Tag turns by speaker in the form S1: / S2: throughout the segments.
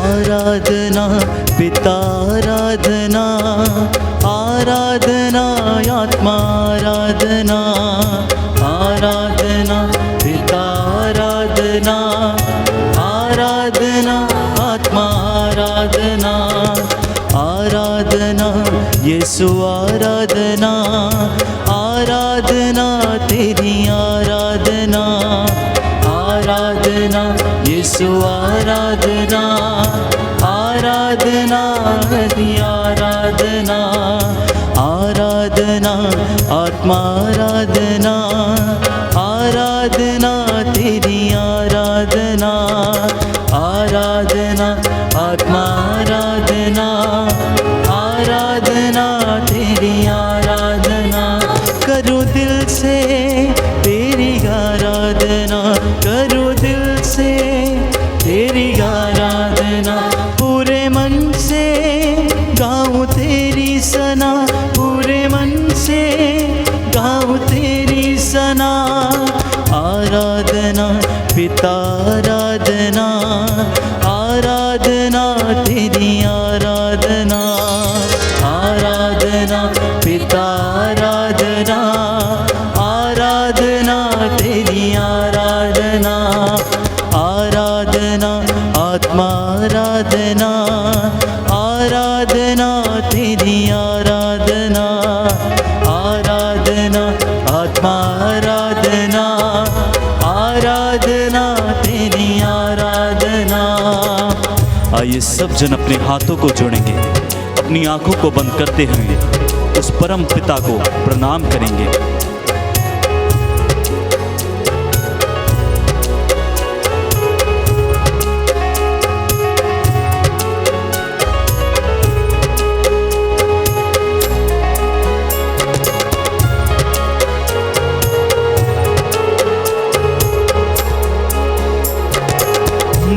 S1: आराधना पिता आराधना, आराधना आत्मा आराधना, आराधना पिता आराधना, आराधना आत्मा आराधना, आराधना यीशु आराधना, आराधना तेरी आराधना, आराधना यीशु आराधना, आराधना तेरी आराधना, आराधना आत्मा आराधना, आराधना तेरी आराधना, आराधना आत्मा आराधना, आराधना तेरी आराधना। करो दिल से तेरी आराधना, करो दिल से तेरी आराधना, पूरे मन से गाऊं तेरी सना, पूरे मन से गाऊं तेरी सना। आराधना पिता आराधना, आराधना तेरी आराधना, आराधना पिता आराधना, आराधना तेरी आराधना, आराधना आत्मा आराधना, आराधना तेरी आराधना, आराधना आत्मा आराधना, आराधना तेरी आराधना। आइए सब जन अपने हाथों को जोड़ेंगे, अपनी आंखों को बंद करते हुए उस परम पिता को प्रणाम करेंगे।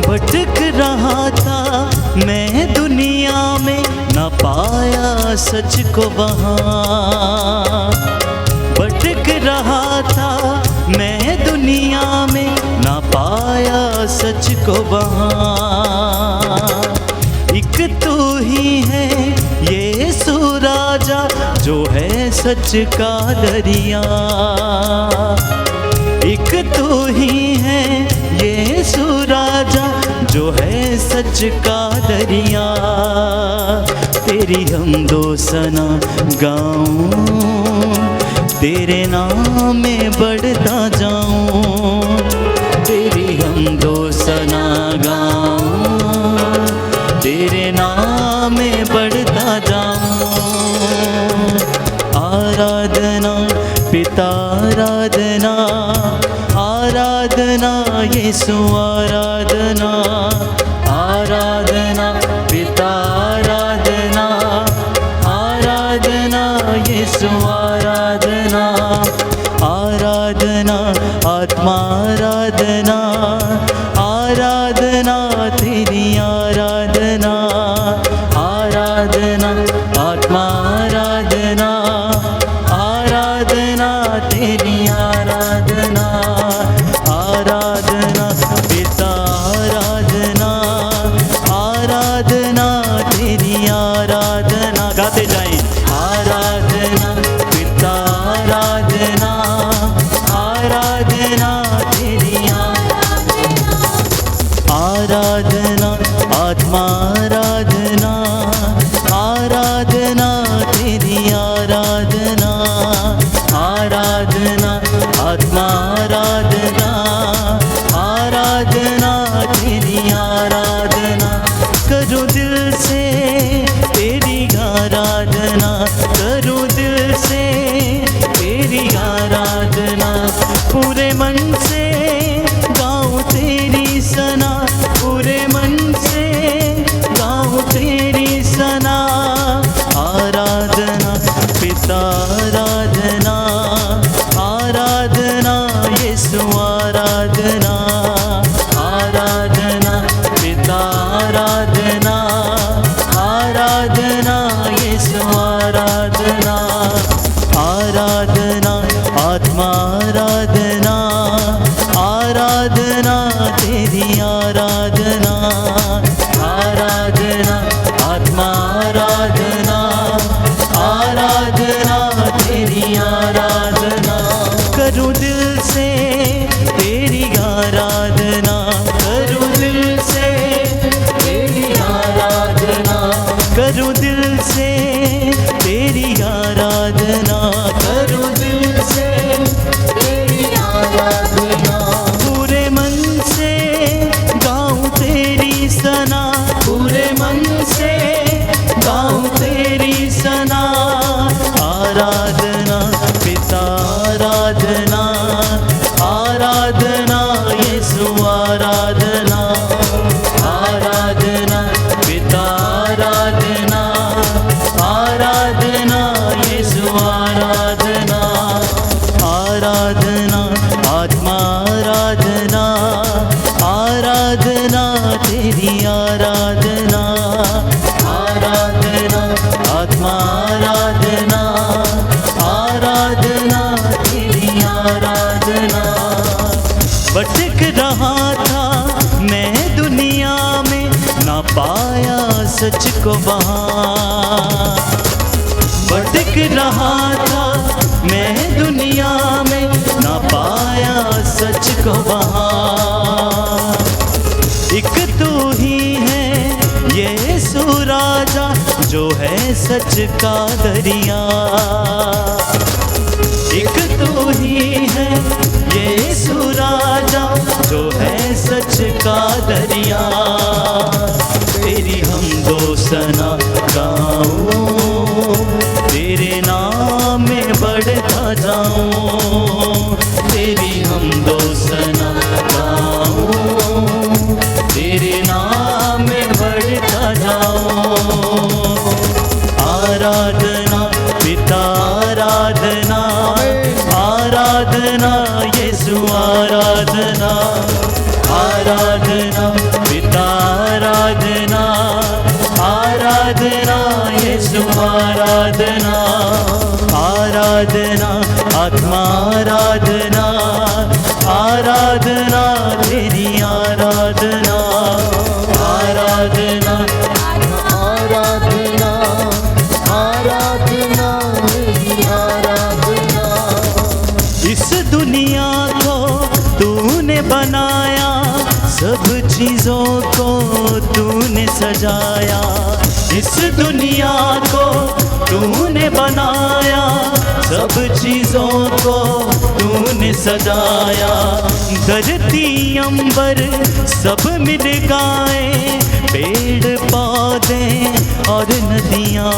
S1: भटक रहा था मैं दुनिया में, न पाया सच को वहाँ। भटक रहा था मैं दुनिया में, न पाया सच को वहाँ। एक तू ही है यीशु राजा, जो है सच का दरिया। एक तू ही है यीशु राजा, जो है सच का दरिया। तेरी हम दो सना गाऊं, तेरे नाम में बढ़ता जाऊं। तेरी हम दो सना गाऊं, तेरे नाम में बढ़ता जाऊं। आराधना पिता आराधना, आराधना यीशु आराधना, आराधना पिता आराधना, आराधना यीशु आराधना, आराधना आत्मा आराधना, आराधना तेरी आराधना, आराधना आत्मा आराधना, आराधना तेरी आराधना, आराधना पिता आराधना, आराधना तेरी आराधना। गाते जाएं। आराधना पिता आराधना, आराधना तेरी आराधना, आत्मा आराधना, आराधना तेरी आराधना, आराधना आत्मा आराधना, आराधना तेरी आराधना। करो दिल से तेरी आराधना, करो दिल से तेरी आराधना, पूरे मन से गाऊं तेरी सना, पूरे मन से गाऊं तेरी सना। आराधना पिता आराधना, आराधना यीशु आराधना, आराधना पिता आराधना, आराधना यीशु आराधना, आराधना आत्मा आराधना, आराधना तेरी आराधना, आराधना सना, पूरे मन से गाऊं तेरी सना। आराधना पिता आराधना, आराधना यीशु आराधना। आराधना पिता आराधना, आराधना यीशु आराधना। आराधना आत्मा आराधना, आराधना तेरी आराधना। आराधना आत्मा आराधना, आराधना तेरी आराधना। भटक रहा था मैं दुनिया में, ना पाया सच को वहाँ। भटक रहा था मैं दुनिया में, ना पाया सच को वहाँ। एक तू ही है यीशु राजा, जो है सच का दरिया। एक तू ही है यीशु राजा, जो है सच का दरिया। तेरी हम दो सना गाऊं, तेरे नाम में बढ़ता जाऊं। तेरी हम दो सना गाऊं, तेरे नाम में बढ़ता जाऊं। आराधना पिता आराधना, आराधना यीशु आराधना। आराधना पिता आराधना, आराधना यीशु आराधना। आराधना आत्मा आराधना, आराधना तेरी आराधना। आराधना आराधना, आराधना तेरी आराधना। इस दुनिया को तूने बनाया, सब चीजों को तूने सजाया। इस दुनिया को तूने बनाया, सब चीजों को तूने सजाया। धरती अंबर सब मिल गाए, पेड़ पौधे और नदियाँ।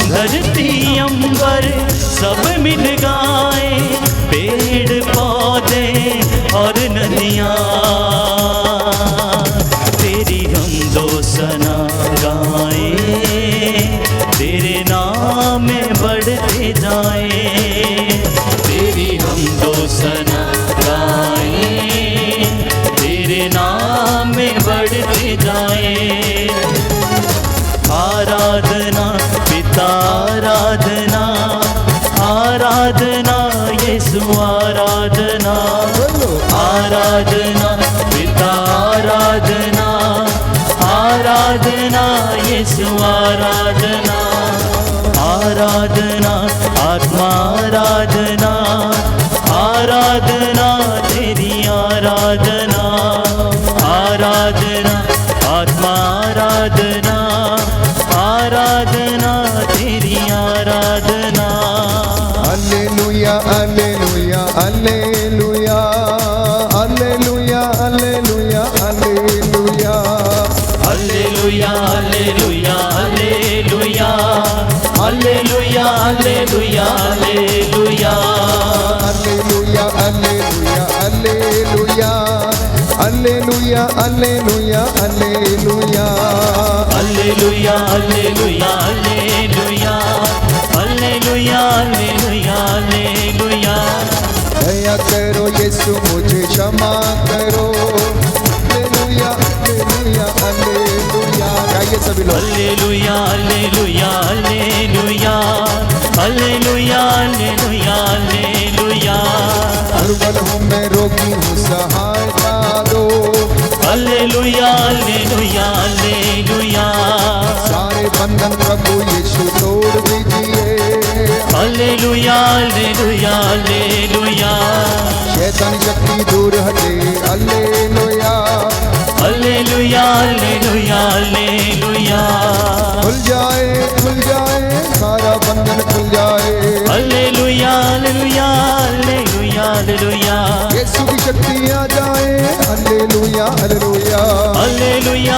S1: धरती अंबर सब मिल गाए, पेड़ पौधे और नदियाँ। तेरी हम दो सना गाए, तेरे नाम में बढ़ते जाए। तेरी हम दो सना गाए, तेरे नाम में बढ़ते जाए। आराधना पिता आराधना, आराधना यीशु आराधना। आराधना पिता आराधना, आराधना यीशु आराधना। आराधना आत्मा आराधना, आराधना तेरी आराधना। आराधना आत्मा आराधना, आराधना तेरी आराधना।
S2: Alleluia, alleluia, alleluia, alleluia, alleluia, alleluia.
S1: Alleluia, alleluia, alleluia, alleluia, alleluia, alleluia.
S2: Alleluia, alleluia, alleluia, alleluia, alleluia, alleluia.
S1: Alleluia, alleluia, alleluia, alleluia, alleluia, alleluia.
S2: दया करो यीशु मुझे क्षमा करो। Alleluia, alleluia, alleluia. गाइए सभी लोग।
S1: Alleluia, alleluia, alleluia, alleluia, alleluia, alleluia.
S2: दुर्बल हूँ मैं, रोगी हूँ, सहायता दो।
S1: Alleluia, alleluia, alleluia.
S2: सारे बंधन प्रभु यीशु तोड़ दीजिए।
S1: Alleluia, alleluia, alleluia.
S2: शैतानी शक्ति दूर हटे। Alleluia,
S1: Alleluia, alleluia, alleluia.
S2: खुल जाए सारा बंधन खुल जाए।
S1: Alleluia, alleluia, alleluia, alleluia.
S2: यीशु की शक्ति आ जाए। Alleluia, alleluia,
S1: Alleluia,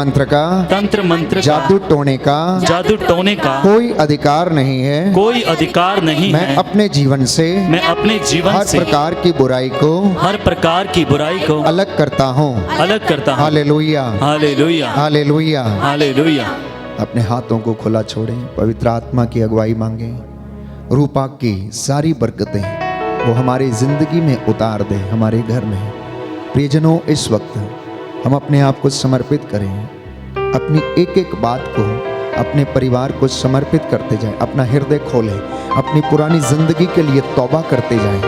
S2: मंत्र का जादू टोने का कोई अधिकार नहीं है। मैं अपने जीवन से हर प्रकार की बुराई को अलग करता हूँ। Hallelujah, hallelujah, hallelujah, hallelujah. अपने हाथों को खुला छोड़ें, पवित्र आत्मा की अगुवाई मांगें। रूपा की सारी बरकतें वो हमारी जिंदगी में उतार दे, हमारे घर में। प्रियजनों, इस वक्त हम अपने आप को समर्पित करें, अपनी एक एक बात को, अपने परिवार को समर्पित करते जाएं, अपना हृदय खोलें, अपनी पुरानी जिंदगी के लिए तौबा करते जाएं।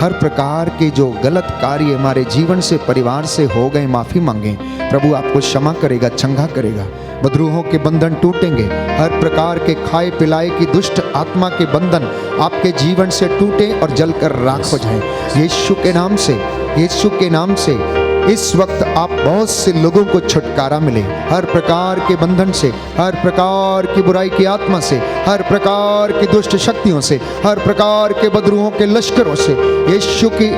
S2: हर प्रकार के जो गलत कार्य हमारे जीवन से, परिवार से हो गए, माफ़ी मांगें। प्रभु आपको क्षमा करेगा, चंगा करेगा। बदरूहों के बंधन टूटेंगे। हर प्रकार के खाए पिलाए की दुष्ट आत्मा के बंधन आपके जीवन से टूटे और जलकर राख हो जाएं। यीशु के नाम से, यीशु के नाम से इस वक्त आप बहुत से लोगों को छुटकारा मिले, हर प्रकार के बंधन से, हर प्रकार की बुराई की आत्मा से, हर प्रकार की दुष्ट शक्तियों से, हर प्रकार के बदरूहों के लश्करों से। यीशु की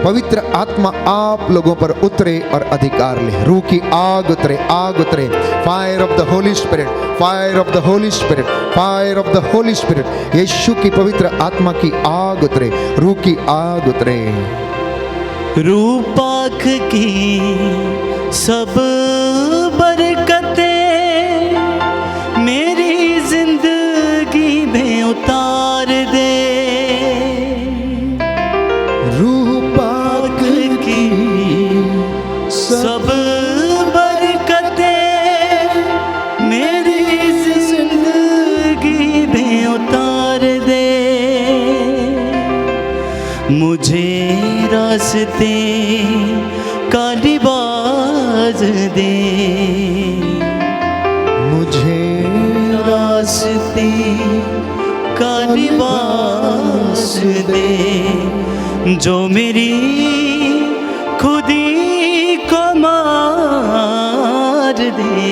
S2: पवित्र आत्मा आप लोगों पर उतरे और अधिकार ले। रूह की आग उतरे, आग उतरे। Fire of the holy spirit, fire of the holy spirit, fire of the holy spirit. Yeshu की पवित्र आत्मा की आग उतरे, रूह की आग उतरे।
S1: रूपाख की सब बरकतें मेरी जिंदगी में उतार दे। रूपाख की सब बरकतें मेरी जिंदगी में उतार दे। मुझे रास्ते का लिबास दे, मुझे रास्ते का लिबास दे, जो मेरी खुदी को मार दे।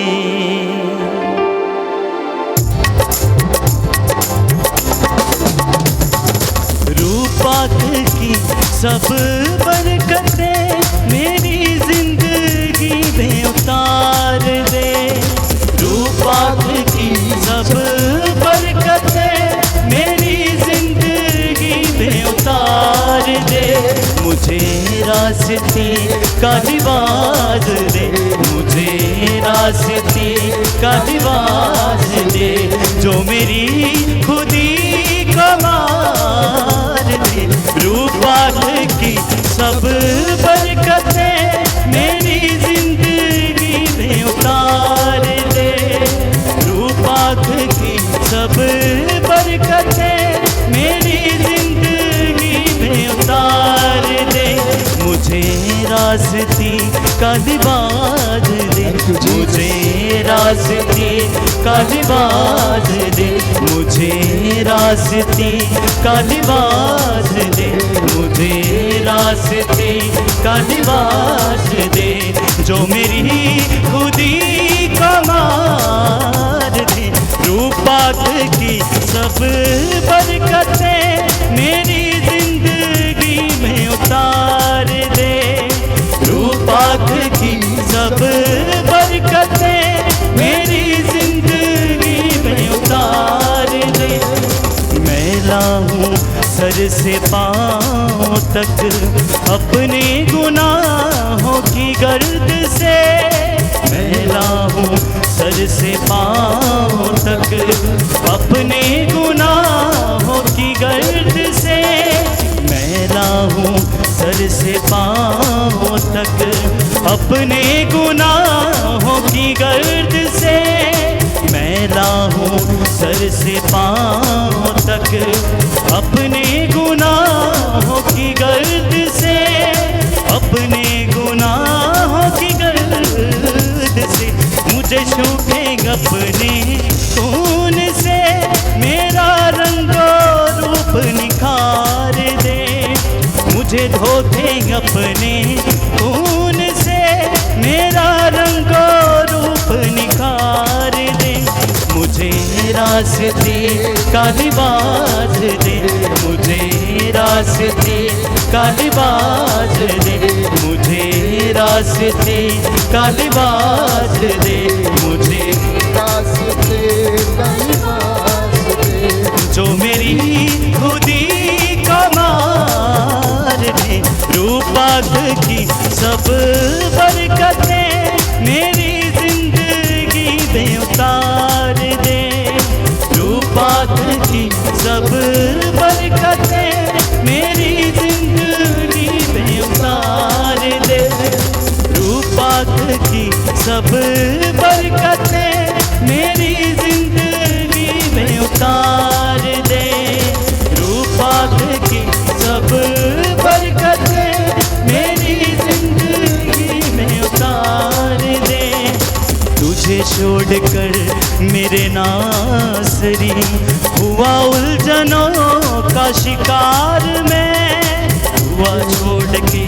S1: रूपाख की सब बरकतें मेरी जिंदगी में उतार दे। रूपाख की सब बरकतें मेरी जिंदगी में उतार दे। मुझे रास्ते का लिबास दे, मुझे रास्ते का लिबास दे, जो मेरी खुदी को मार दे। रूपाख की सब बरकतें मेरी जिंदगी में उतार दे। रूपाख की सब बरकतें मेरी जिंदगी में उतार दे। मुझे रास्ते का लिबास दे, मुझे रास्ते का लिबास दे, मुझे रास्ते का लिबास दे, मुझे रास्ते का लिबास दे, जो मेरी खुदी को मार दे। रूपाख की सब बरकतें मेरी जिंदगी में उतार दे। रूपाख की सब बरकतें मेरी जिंदगी में उतार दे। मैला हूँ सर से पाँव तक अपने गुनाहों की गर्द से, मैला हूँ सर से पाँव तक अपने गुनाहों की गर्द से, मैला हूँ सर से पाँव तक अपने गुनाहों की गर्द से, मैला हूँ सर से पाँव तक अपने गुनाहों की गर्द से, अपने गुनाहों की गर्द से। मुझे छूटे अपने खून से, मेरा रंगो रूप निखार दे। मुझे धोते अपने खून से, मेरा रंगो रूप निखार दे। मुझे रास्ते का लिबास दे, मुझे रास्ते का लिबास दे, मुझे रास्ते का लिबास दे, मुझे
S2: रास्ते का लिबास दे,
S1: जो मेरी खुदी का मार दे। रूपात की सब बरकतें मेरी जिंदगी में उतार दे। रूपात की सब बरकतें मेरी जिंदगी में उतार दे। रूपात की सब बरकतें मेरी जिंदगी में उतार दे। रूपात की सब बरकतें मेरी जिंदगी में उतार दे। तुझे छोड़कर मेरे नासरी हुआ उलझनों का शिकार मैं, हुआ छोड़ के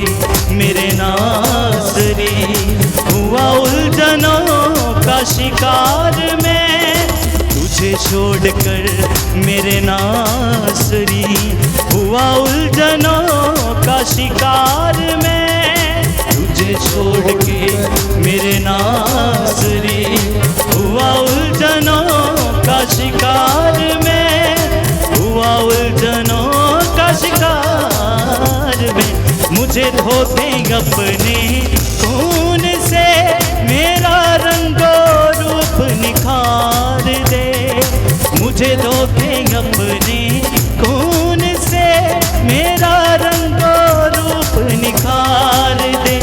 S1: मेरे नासरी हुआ उलझनों का शिकार मैं। तुझे छोड़कर मेरे नासरी हुआ उलझनों का शिकार मैं। तुझे छोड़ के मेरे नासरी हुआ उलझनों का शिकार मैं, हुआ उलझनों का शिकार में। मुझे धोते अपने खून से मेरा रंगो रूप निखार दे। मुझे धोते अपने खून से मेरा रंगो रूप निखार दे।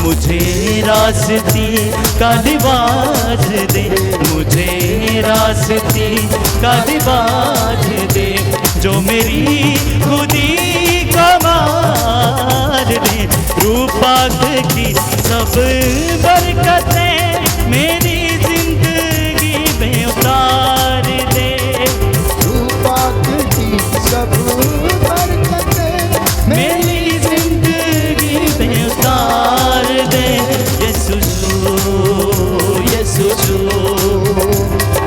S1: मुझे रास्ते का लिबास दे, मुझे रास्ते का लिबास दे, जो मेरी खुदी का मार दे। रूपात की सब बरकतें मेरी जिंदगी में उतार दे।
S2: रूपात की सब बरकतें
S1: मेरी जिंदगी में उतार दे। यीशु यीशु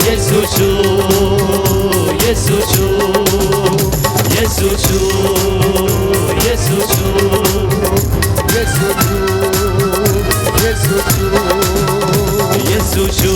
S1: यीशु यीशु यीशु यीशु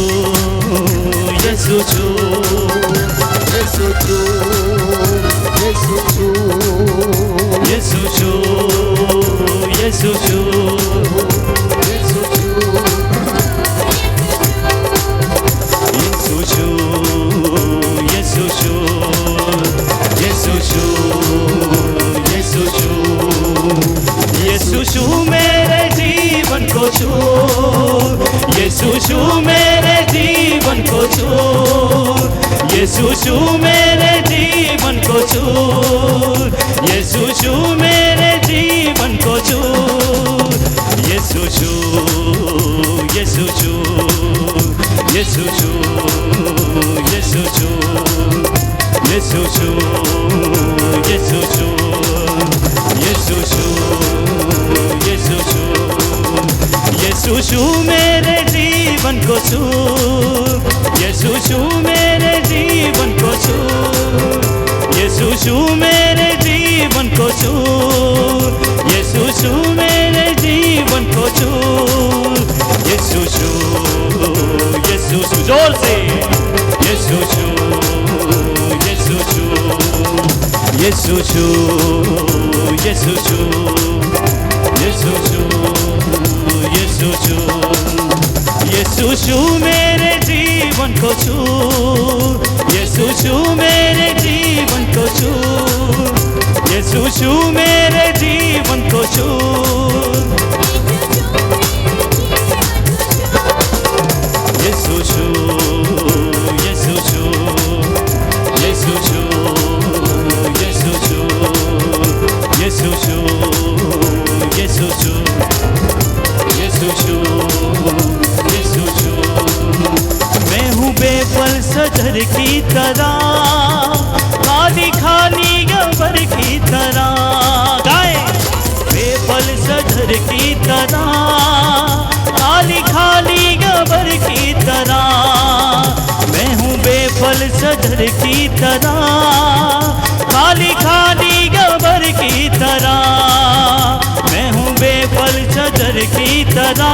S1: यीशु मेरे जीवन को छू, यीशु मेरे जीवन को छू, यीशु मेरे जीवन को छू, यीशु मेरे जीवन को छू, यीशु यीशु यीशु यीशु यीशु यीशु मेरे जीवन को छू, यीशु मेरे जीवन को छू, यीशु मेरे जीवन को छू, यीशु मेरे जीवन को छू, यीशु जोर से यीशु यीशु मेरे जीवन को छू, यीशु मेरे जीवन को छू, यीशु मेरे जीवन को छू, यीशु मैं हूँ बेफल सजर की तरह, खाली खाली गबर की तरह, गाए बेफल सजर की तरह, खाली खाली गबर की तरह, मैं हूँ बेफल सजर की तरह, खाली खाली गबर की तरह, मैं हूँ बेफल सजर की तरह,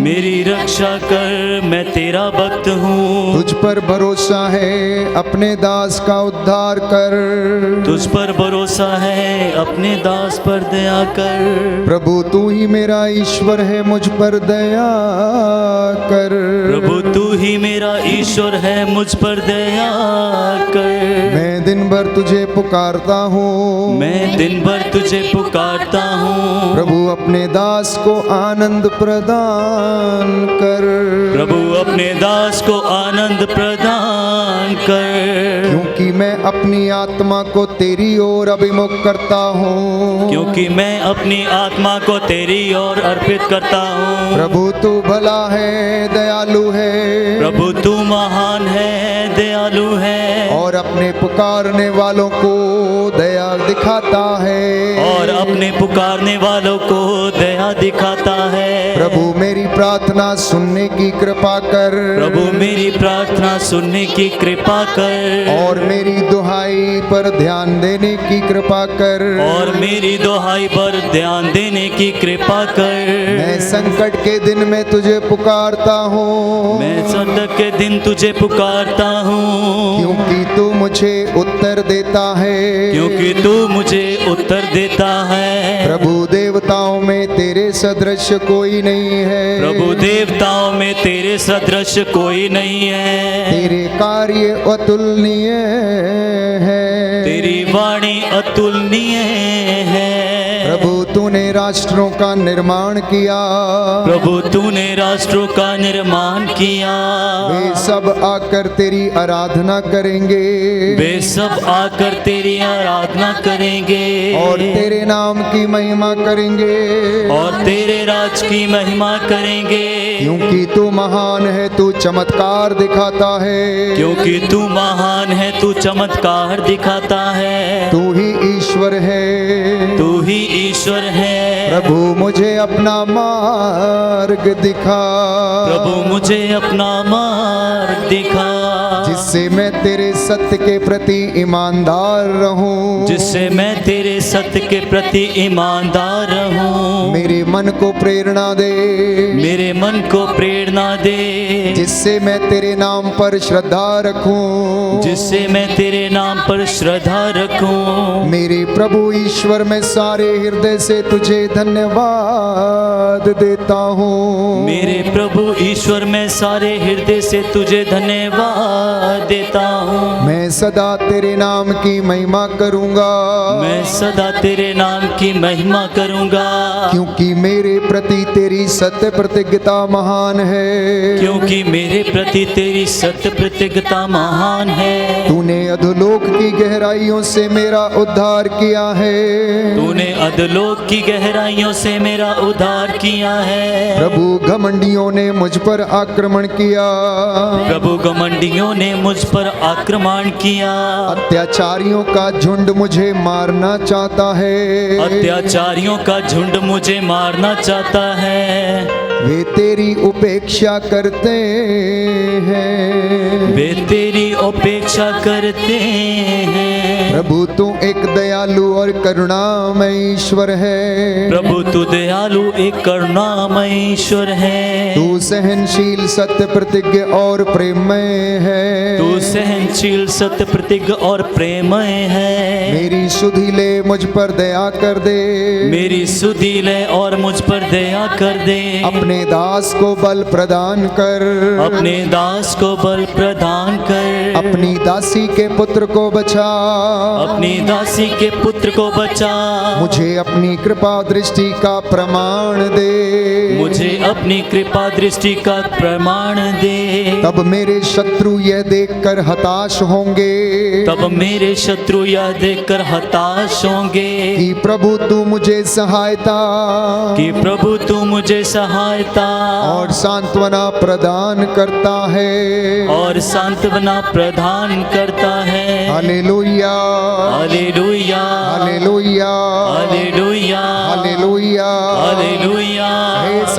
S1: मेरी रक्षा कर, मैं तेरा भक्त हूँ।
S2: तुझ पर भरोसा है, अपने दास का उद्धार कर।
S1: तुझ पर भरोसा है, अपने दास पर दया कर।
S2: प्रभु तू ही मेरा ईश्वर है, मुझ पर दया कर।
S1: प्रभु तू ही मेरा ईश्वर है, मुझ पर दया कर।
S2: मैं दिन भर तुझे पुकारता हूँ,
S1: मैं दिन भर तुझे पुकारता हूँ।
S2: प्रभु अपने दास को आनंद प्रदान कर।
S1: प्रभु अपने दास को आनंद प्रदान कर।
S2: क्योंकि मैं अपनी आत्मा को तेरी ओर अभिमुख करता हूँ,
S1: क्योंकि मैं अपनी आत्मा को तेरी ओर अर्पित करता हूँ।
S2: प्रभु तू भला है, दयालु है।
S1: प्रभु तू महान है, दयालु है।
S2: और अपने पुकारने वालों को दया दिखाता है।
S1: और अपने पुकारने वालों को दया दिखाता है।
S2: प्रभु मेरी प्रार्थना सुनने की कृपा कर।
S1: प्रभु मेरी प्रार्थना सुनने की कृपा कर।
S2: और मेरी दुहाई पर ध्यान देने की कृपा कर।
S1: और मेरी दुहाई पर ध्यान देने की कृपा कर।
S2: मैं संकट के दिन में तुझे पुकारता हूँ,
S1: मैं संकट के दिन तुझे पुकारता हूँ।
S2: क्योंकि तू मुझे उत्तर देता है,
S1: क्योंकि तू मुझे उत्तर देता है।
S2: प्रभु देवताओं में तेरे सदृश कोई नहीं है।
S1: प्रभु देवताओं में तेरे सदृश कोई नहीं है।
S2: तेरे कार्य अतुलनीय है,
S1: तेरी वाणी अतुलनीय है।
S2: प्रभु तूने राष्ट्रों का निर्माण किया।
S1: प्रभु तूने राष्ट्रों का निर्माण किया।
S2: वे सब आकर तेरी आराधना करेंगे।
S1: वे सब आकर तेरी आराधना करेंगे।
S2: और तेरे नाम की महिमा करेंगे।
S1: और तेरे राज की महिमा करेंगे।
S2: क्योंकि तू महान है, तू चमत्कार दिखाता है।
S1: क्योंकि तू महान है, तू चमत्कार दिखाता है।
S2: तू ही ईश्वर है,
S1: तू ही ईश्वर है।
S2: प्रभु मुझे अपना मार्ग दिखा।
S1: प्रभु मुझे अपना मार्ग दिखा।
S2: जिससे मैं तेरे सत्य के प्रति ईमानदार रहूं।
S1: जिससे मैं तेरे सत्य के प्रति ईमानदार रहूं।
S2: मेरे मन को प्रेरणा दे।
S1: मेरे मन को प्रेरणा दे।
S2: जिससे मैं तेरे नाम पर श्रद्धा रखूं।
S1: जिससे मैं तेरे नाम पर श्रद्धा रखूं।
S2: मेरे प्रभु ईश्वर मैं सारे हृदय से तुझे धन्यवाद देता हूँ।
S1: मेरे प्रभु ईश्वर मैं सारे हृदय से तुझे धन्यवाद देता हूँ।
S2: मैं सदा तेरे नाम की महिमा करूँगा।
S1: मैं सदा तेरे नाम की महिमा करूँगा।
S2: क्योंकि मेरे प्रति तेरी सत्य प्रतिज्ञता महान है।
S1: क्योंकि मेरे प्रति तेरी सत्य प्रतिज्ञता महान है।
S2: तूने अधोलोक की गहराइयों से मेरा उद्धार किया है।
S1: तूने अधोलोक की गहराइयों से मेरा उद्धार किया है।
S2: प्रभु घमंडियों ने मुझ पर आक्रमण किया।
S1: प्रभु घमंडियों ने मुझ पर आक्रमण किया।
S2: अत्याचारियों का झुंड मुझे मारना चाहता है।
S1: अत्याचारियों का झुंड मुझे मारना चाहता है।
S2: वे तेरी उपेक्षा करते हैं।
S1: वे तेरी उपेक्षा करते हैं।
S2: प्रभु तू एक दयालु और करुणामय ईश्वर है।
S1: प्रभु तू दयालु एक करुणामय ईश्वर है।
S2: तू सहनशील सत्य प्रतिज्ञ और प्रेममय है।
S1: तू सहनशील सत्य प्रतिज्ञ और प्रेममय है।
S2: मेरी सुधि ले, मुझ पर दया कर दे।
S1: मेरी सुधि ले और मुझ पर दया कर दे।
S2: अपने दास को बल प्रदान कर।
S1: अपने दास को बल प्रदान कर।
S2: अपनी दासी के पुत्र को बचा।
S1: अपनी दासी के पुत्र को बचा।
S2: मुझे अपनी कृपा दृष्टि का प्रमाण दे।
S1: मुझे अपनी कृपा दृष्टि का प्रमाण दे।
S2: तब मेरे शत्रु यह देखकर हताश होंगे।
S1: तब मेरे शत्रु यह देखकर हताश होंगे।
S2: कि प्रभु तू मुझे सहायता।
S1: कि प्रभु तू मुझे सहायता
S2: और सांत्वना प्रदान करता है।
S1: और सांत्वना प्रदान करता है।
S2: Hallelujah,
S1: hallelujah,
S2: hallelujah,
S1: hallelujah,
S2: hallelujah,
S1: hallelujah.
S2: हे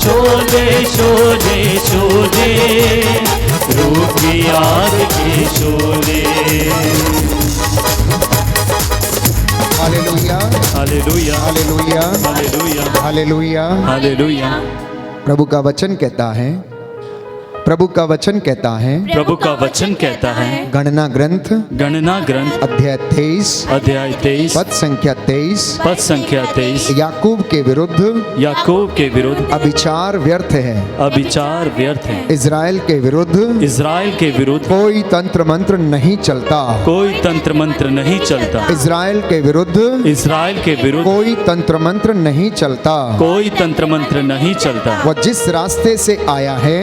S1: शोले शोले शोले रूप की आग के शोले।
S2: Hallelujah
S1: hallelujah
S2: hallelujah
S1: hallelujah
S2: hallelujah
S1: hallelujah.
S2: प्रभु का वचन कहता है, प्रभु का वचन कहता है,
S1: प्रभु का वचन कहता है,
S2: गणना ग्रंथ अध्याय
S1: 23
S2: पद संख्या 23 याकूब के विरुद्ध अभिचार व्यर्थ है। इज़राइल के विरुद्ध कोई तंत्र मंत्र नहीं चलता। इज़राइल के विरुद्ध कोई तंत्र मंत्र नहीं चलता। वो जिस रास्ते से आया है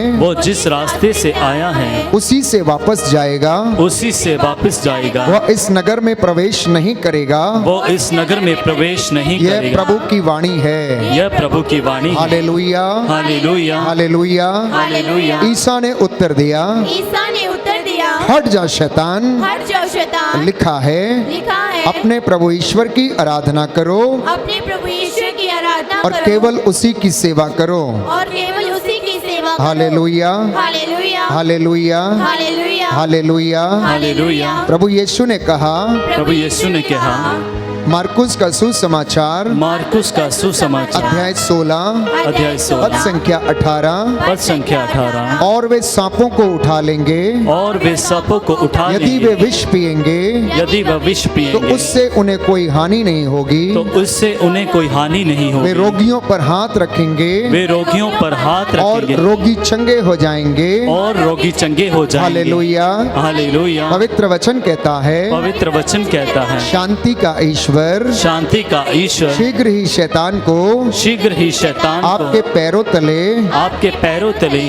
S2: उसी से वापस जाएगा। वह इस नगर में प्रवेश नहीं करेगा। यह प्रभु की वाणी है। Hallelujah hallelujah hallelujah. ईसा ने उत्तर दिया, हट जा शैतान, लिखा है अपने प्रभु ईश्वर की आराधना करो और केवल उसी की सेवा करो। Hallelujah hallelujah hallelujah hallelujah. प्रभु यीशु ने कहा, मार्कुस का सुसमाचार अध्याय 16 पद संख्या 18 और वे सांपों को उठा लेंगे यदि वे विष पिएंगे तो उससे उन्हें कोई हानि नहीं होगी। वे रोगियों पर हाथ रखेंगे और रोगी चंगे हो जाएंगे। Hallelujah hallelujah. पवित्र वचन कहता है शांति का ईश्वर शीघ्र ही शैतान को आपके पैरों तले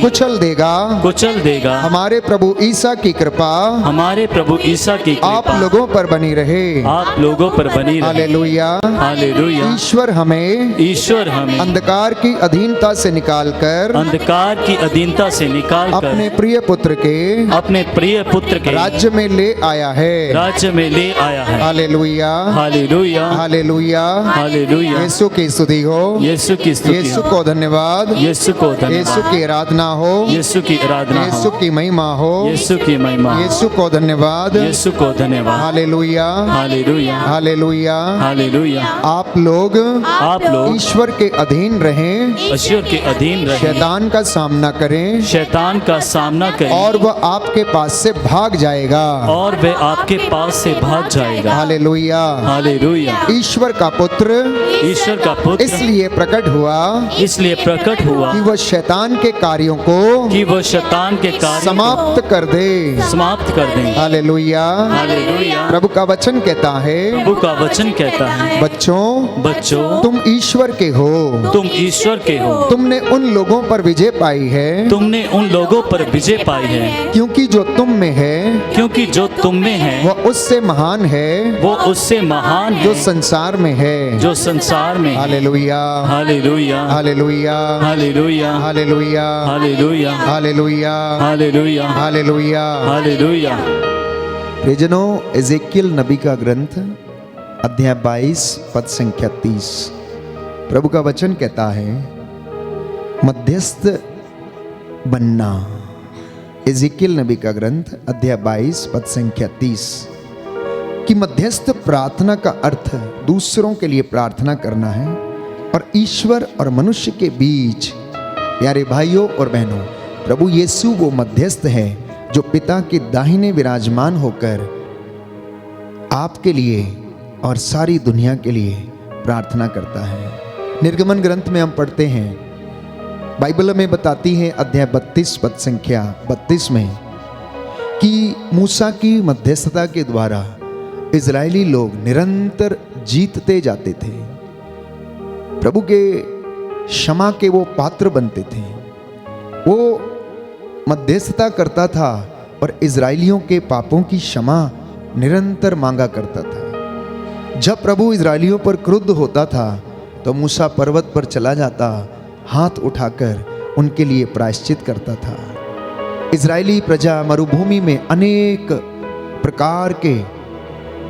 S2: कुचल देगा। हमारे प्रभु ईसा की कृपा आप लोगों पर बनी रहे। Hallelujah hallelujah. ईश्वर हमें अंधकार की अधीनता से निकालकर अपने प्रिय पुत्र के राज्य में ले आया है। Hallelujah hallelujah hallelujah. यीशु की स्तुति हो, यीशु को धन्यवाद, यीशु की आराधना हो, यीशु की महिमा हो, यीशु को धन्यवाद। Hallelujah hallelujah. आप लोग ईश्वर के अधीन रहें, शैतान का सामना करें और वह आपके पास से भाग जाएगा। Hallelujah hallelujah. ईश्वर का पुत्र इसलिए प्रकट हुआ कि वह शैतान के कार्यों को समाप्त कर दे। Hallelujah hallelujah. प्रभु का वचन कहता है, बच्चों तुम ईश्वर के हो। तुमने उन लोगों पर विजय पाई है क्योंकि जो तुम में है वह उससे महान है जो संसार में है। Hallelujah hallelujah hallelujah hallelujah hallelujah hallelujah hallelujah hallelujah. प्रियजनों, एजेकियल नबी का ग्रंथ अध्याय 22 पद संख्या 30 प्रभु का वचन कहता है, मध्यस्थ बनना। एजेकियल नबी का ग्रंथ अध्याय 22 पद संख्या 30 कि मध्यस्थ प्रार्थना का अर्थ दूसरों के लिए प्रार्थना करना है और ईश्वर और मनुष्य के बीच। प्यारे भाइयों और बहनों, प्रभु यीशु वो मध्यस्थ है जो पिता के दाहिने विराजमान होकर आपके लिए और सारी दुनिया के लिए प्रार्थना करता है। निर्गमन ग्रंथ में हम पढ़ते हैं, बाइबल में बताती है अध्याय 32 पद संख्या 32 में कि मूसा की मध्यस्थता के द्वारा इजरायली लोग निरंतर जीतते जाते थे। प्रभु के क्षमा के वो पात्र बनते थे। वो मध्यस्थता करता था और इजरायलियों के पापों की क्षमा निरंतर मांगा करता था। जब प्रभु इजरायलियों पर क्रुद्ध होता था तो मूसा पर्वत पर चला जाता, हाथ उठाकर उनके लिए प्रायश्चित करता था। इजरायली प्रजा मरुभूमि में अनेक प्रकार के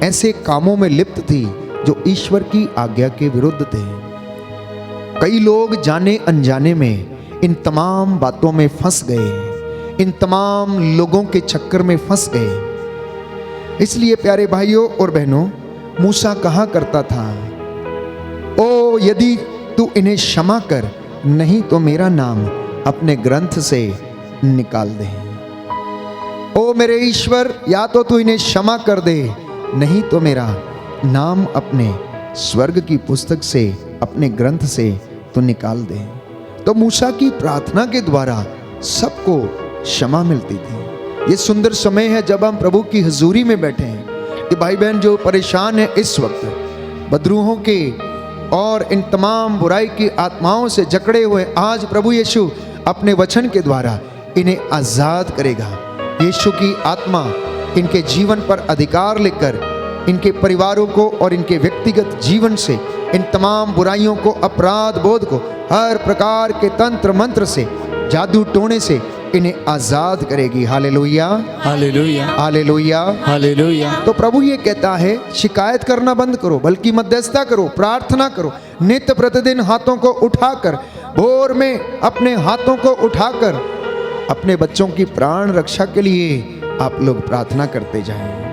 S2: ऐसे कामों में लिप्त थी जो ईश्वर की आज्ञा के विरुद्ध थे। कई लोग जाने अनजाने में इन तमाम बातों में फंस गए, इन तमाम लोगों के चक्कर में फंस गए। इसलिए प्यारे भाइयों और बहनों, मूसा कहा करता था, ओ यदि तू इन्हें क्षमा कर, नहीं तो मेरा नाम अपने ग्रंथ से निकाल दे। ओ मेरे ईश्वर, या तो तू इन्हें क्षमा कर दे, नहीं तो मेरा नाम अपने स्वर्ग की पुस्तक से, अपने ग्रंथ से तू निकाल दे। तो मूसा की प्रार्थना के द्वारा सबको क्षमा मिलती थी। ये सुंदर समय है जब हम प्रभु की हजूरी में बैठे हैं कि भाई बहन जो परेशान है इस वक्त बदरूहों के और इन तमाम बुराई की आत्माओं से जकड़े हुए, आज प्रभु यीशु अपने वचन के द्वारा इन्हें आजाद करेगा। यीशु की आत्मा इनके जीवन पर अधिकार लेकर इनके परिवारों को और इनके व्यक्तिगत जीवन से इन तमाम बुराइयों को, अपराध बोध को, हर प्रकार के तंत्र मंत्र से, जादू टोने से इन्हें आजाद करेगी। Hallelujah, hallelujah, hallelujah, hallelujah. तो प्रभु ये कहता है, शिकायत करना बंद करो, बल्कि मध्यस्थता करो, प्रार्थना करो, नित्य प्रतिदिन हाथों को उठाकर, भोर में अपने हाथों को उठाकर अपने बच्चों की प्राण रक्षा के लिए आप लोग प्रार्थना करते जाएं।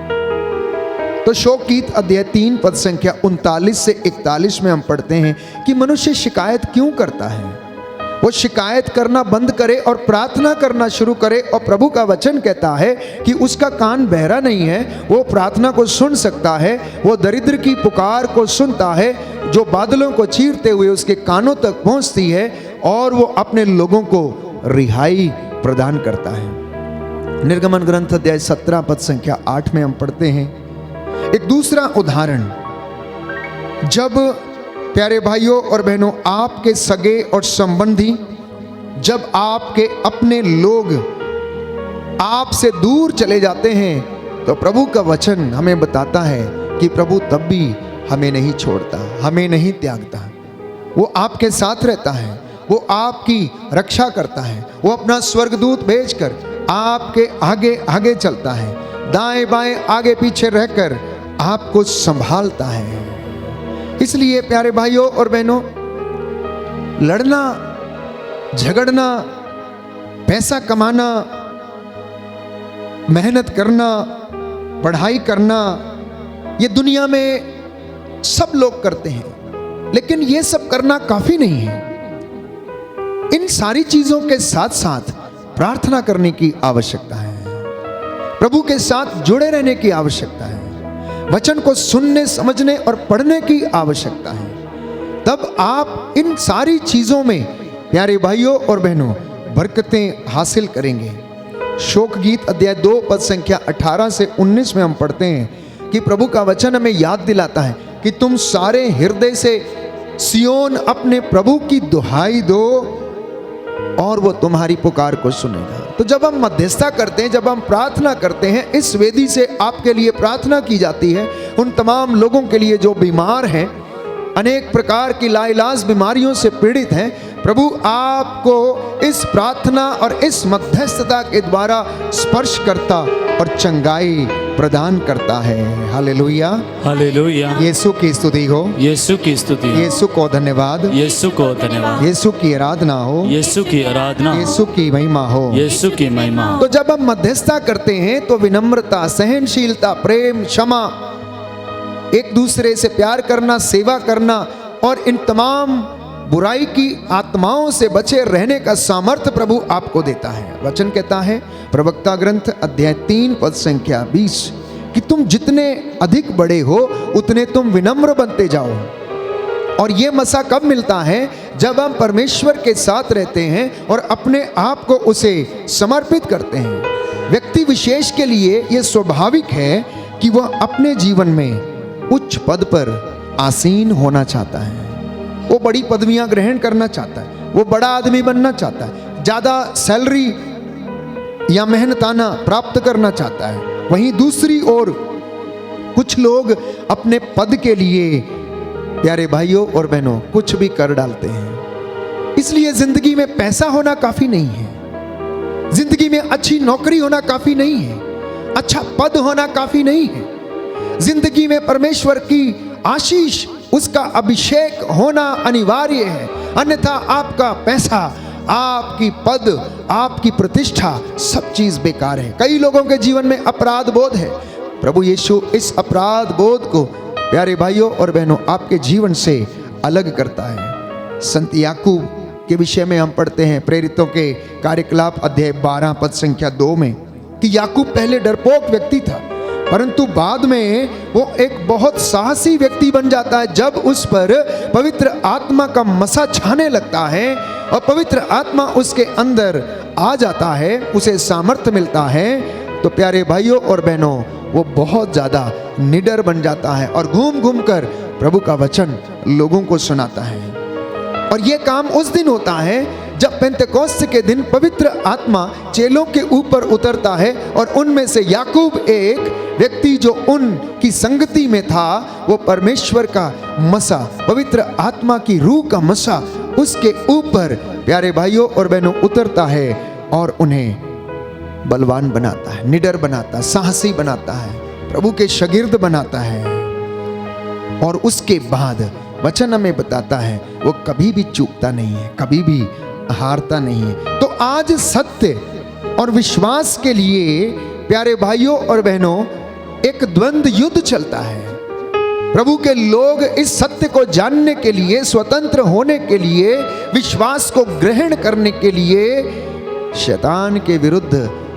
S2: तो शोकगीत अध्याय 3 पद संख्या 39 से 41 में हम पढ़ते हैं कि मनुष्य शिकायत क्यों करता है। वो शिकायत करना बंद करे और प्रार्थना करना शुरू करे। और प्रभु का वचन कहता है कि उसका कान बहरा नहीं है, वो प्रार्थना को सुन सकता है, वो दरिद्र की पुकार को सुनता है, जो बादलों को चीरते हुए उसके कानों तक पहुंचती है, और वो अपने लोगों को रिहाई प्रदान करता है। निर्गमन ग्रंथ अध्याय 17 पद संख्या 8 में हम पढ़ते हैं एक दूसरा उदाहरण, जब प्यारे भाइयों और बहनों आपके सगे और संबंधी, जब आपके अपने लोग आपसे दूर चले जाते हैं, तो प्रभु का वचन हमें बताता है कि प्रभु तब भी हमें नहीं छोड़ता, हमें नहीं त्यागता। वो आपके साथ रहता है, वो आपकी रक्षा करता है, वो अपना स्वर्गदूत भेजकर आपके आगे आगे चलता है, दाएं बाएं आगे पीछे रहकर आपको संभालता है। इसलिए प्यारे भाइयों और बहनों, लड़ना, झगड़ना, पैसा कमाना, मेहनत करना, पढ़ाई करना, ये दुनिया में सब लोग करते हैं, लेकिन ये सब करना काफी नहीं है। इन सारी चीजों के साथ साथ प्रार्थना करने की आवश्यकता है, प्रभु के साथ जुड़े रहने की आवश्यकता है, वचन को सुनने, समझने और पढ़ने की आवश्यकता है। तब आप इन सारी चीजों में प्यारे भाइयों और बहनों बरकतें हासिल करेंगे। शोक गीत अध्याय 2 पद संख्या 18 से 19 में हम पढ़ते हैं कि प्रभु का वचन हमें याद दिलाता है कि तुम सारे हृदय से सियोन अपने प्रभु की दुहाई दो और वो तुम्हारी पुकार को सुनेगा। तो जब हम मध्यस्थता करते हैं, जब हम प्रार्थना करते हैं, इस वेदी से आपके लिए प्रार्थना की जाती है, उन तमाम लोगों के लिए जो बीमार हैं, अनेक प्रकार की लाइलाज बीमारियों से पीड़ित हैं, प्रभु आपको इस प्रार्थना और इस मध्यस्थता के द्वारा स्पर्श करता और चंगाई प्रदान करता है। Hallelujah, hallelujah. यीशु की स्तुति हो, यीशु की स्तुति, यीशु को धन्यवाद, यीशु को धन्यवाद, यीशु की आराधना हो, यीशु की आराधना, यीशु की महिमा हो, यीशु की महिमा। तो जब हम मध्यस्थता करते हैं तो विनम्रता, सहनशीलता, प्रेम, क्षमा, एक दूसरे से प्यार करना, सेवा करना और इन तमाम बुराई की आत्माओं से बचे रहने का सामर्थ्य प्रभु आपको देता है। वचन कहता है प्रवक्ता ग्रंथ अध्याय 3 पद संख्या 20 कि तुम जितने अधिक बड़े हो उतने तुम विनम्र बनते जाओ। और ये मसा कब मिलता है? जब हम परमेश्वर के साथ रहते हैं और अपने आप को उसे समर्पित करते हैं। व्यक्ति विशेष के लिए यह स्वाभाविक है कि वह अपने जीवन में उच्च पद पर आसीन होना चाहता है, वो बड़ी पदवियां ग्रहण करना चाहता है, वो बड़ा आदमी बनना चाहता है, ज्यादा सैलरी या मेहनताना प्राप्त करना चाहता है। वहीं दूसरी ओर कुछ लोग अपने पद के लिए प्यारे भाइयों और बहनों कुछ भी कर डालते हैं। इसलिए जिंदगी में पैसा होना काफी नहीं है, जिंदगी में अच्छी नौकरी होना काफी नहीं है, अच्छा पद होना काफी नहीं है, जिंदगी में परमेश्वर की आशीष उसका अभिषेक होना अनिवार्य है, अन्यथा आपका पैसा, आपकी पद, आपकी प्रतिष्ठा, सब चीज बेकार है। कई लोगों के जीवन में अपराध बोध है। प्रभु यीशु इस अपराध बोध को प्यारे भाइयों और बहनों आपके जीवन से अलग करता है। संत याकूब के विषय में हम पढ़ते हैं प्रेरितों के कार्यकलाप अध्याय 12 पद संख्या 2 में कि याकूब पहले डरपोक व्यक्ति था, परंतु बाद में वो एक बहुत साहसी व्यक्ति बन जाता है। जब उस पर पवित्र आत्मा का मसा छाने लगता है और पवित्र आत्मा उसके अंदर आ जाता है, उसे सामर्थ्य मिलता है, तो प्यारे भाइयों और बहनों वो बहुत ज़्यादा निडर बन जाता है और घूम घूम कर प्रभु का वचन लोगों को सुनाता है। और ये काम उस दिन होता है जब पेंतेकोस्त के दिन पवित्र आत्मा चेलों के ऊपर उतरता है और उनमें से याकूब एक व्यक्ति जो उनकी संगति में था, वो परमेश्वर का मसा, पवित्र आत्मा की रूह का मसा उसके ऊपर प्यारे भाइयों और बहनों उतरता है और उन्हें बलवान बनाता है, निडर बनाता है, साहसी बनाता है, प्रभु के शागिर्द बनाता है। और उसके बाद वचन हमें बताता है वो कभी भी चूकता नहीं है, कभी भी हारता नहीं है। तो आज सत्य और विश्वास के लिए प्यारे भाइयों और बहनों एक द्वंद्व युद्ध चलता है। प्रभु के लोग इस सत्य को जानने के लिए, स्वतंत्र होने के लिए, विश्वास को ग्रहण करने के लिए शैतान के विरुद्ध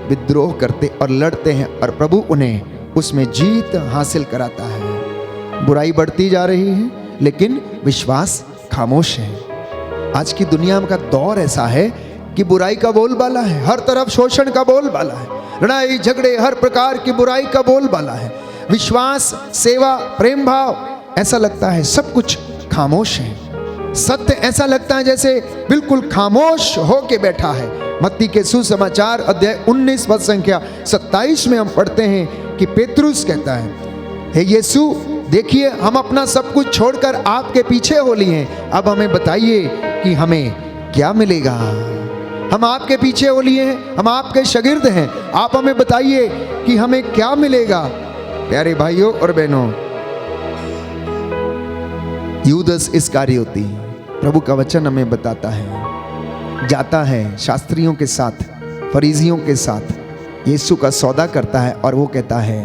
S2: विद्रोह करते और लड़ते हैं और प्रभु उन्हें उसमें जीत हासिल कराता है। बुराई बढ़ती जा रही है लेकिन विश्वास खामोश है। आज की दुनिया का दौर ऐसा है कि बुराई का बोलबाला है, हर तरफ शोषण का बोलबाला है, लड़ाई झगड़े, हर प्रकार की बुराई का बोलबाला है। विश्वास, सेवा, प्रेम भाव, ऐसा लगता है सब कुछ खामोश है। सत्य ऐसा लगता है जैसे बिल्कुल खामोश होके बैठा है। मत्ती के सुसमाचार अध्याय 19 पद संख्या 27 में हम पढ़ते हैं कि पेतरुस कहता है, हे यीशु देखिए हम अपना सब कुछ छोड़कर आपके पीछे हो लिए हैं, अब हमें बताइए कि हमें क्या मिलेगा। हम आपके पीछे हो लिए हैं, हम आपके शागिर्द हैं, आप हमें बताइए कि हमें क्या मिलेगा। प्यारे भाइयों और बहनों, यूदस इस्करियोती, प्रभु का वचन हमें बताता है, जाता है शास्त्रियों के साथ, फरीसियों के साथ यीशु का सौदा करता है और वो कहता है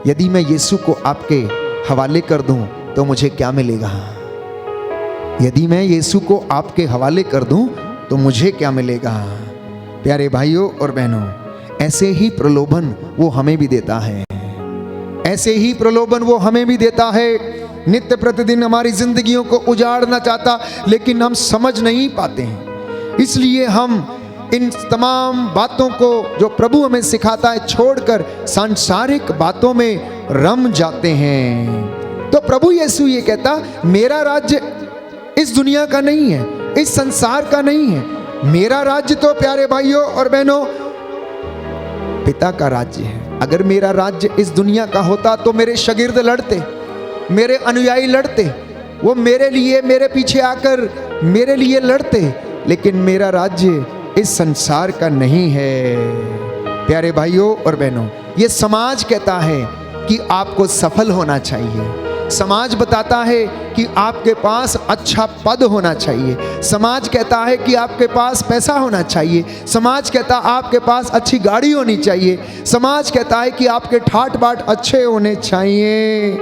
S2: यदि मैं यीशु को आपके हवाले कर दूं तो मुझे क्या मिलेगा। यदि मैं यीशु को आपके हवाले कर दूं तो मुझे क्या मिलेगा। प्यारे भाइयों और बहनों, ऐसे ही प्रलोभन वो हमें भी देता है, ऐसे ही प्रलोभन वो हमें भी देता है। नित्य प्रतिदिन हमारी जिंदगियों को उजाड़ना चाहता, लेकिन हम समझ नहीं पाते हैं। इसलिए हम इन तमाम बातों को जो प्रभु हमें सिखाता है छोड़कर सांसारिक बातों में रम जाते हैं। तो प्रभु यीशु ये कहता, मेरा राज्य इस दुनिया का नहीं है, इस संसार का नहीं है। मेरा राज्य तो प्यारे भाइयों और बहनों पिता का राज्य है। अगर मेरा राज्य इस दुनिया का होता तो मेरे शागिर्द लड़ते, मेरे अनुयायी लड़ते, वो मेरे लिए, मेरे पीछे आकर मेरे लिए लड़ते, लेकिन मेरा राज्य इस संसार का नहीं है। प्यारे भाइयों और बहनों, ये समाज कहता है कि आपको सफल होना चाहिए, समाज बताता है कि आपके पास अच्छा पद होना चाहिए, समाज कहता है कि आपके पास पैसा होना चाहिए, समाज कहता है आपके पास अच्छी गाड़ी होनी चाहिए, समाज कहता है कि आपके ठाट बाट अच्छे होने चाहिए।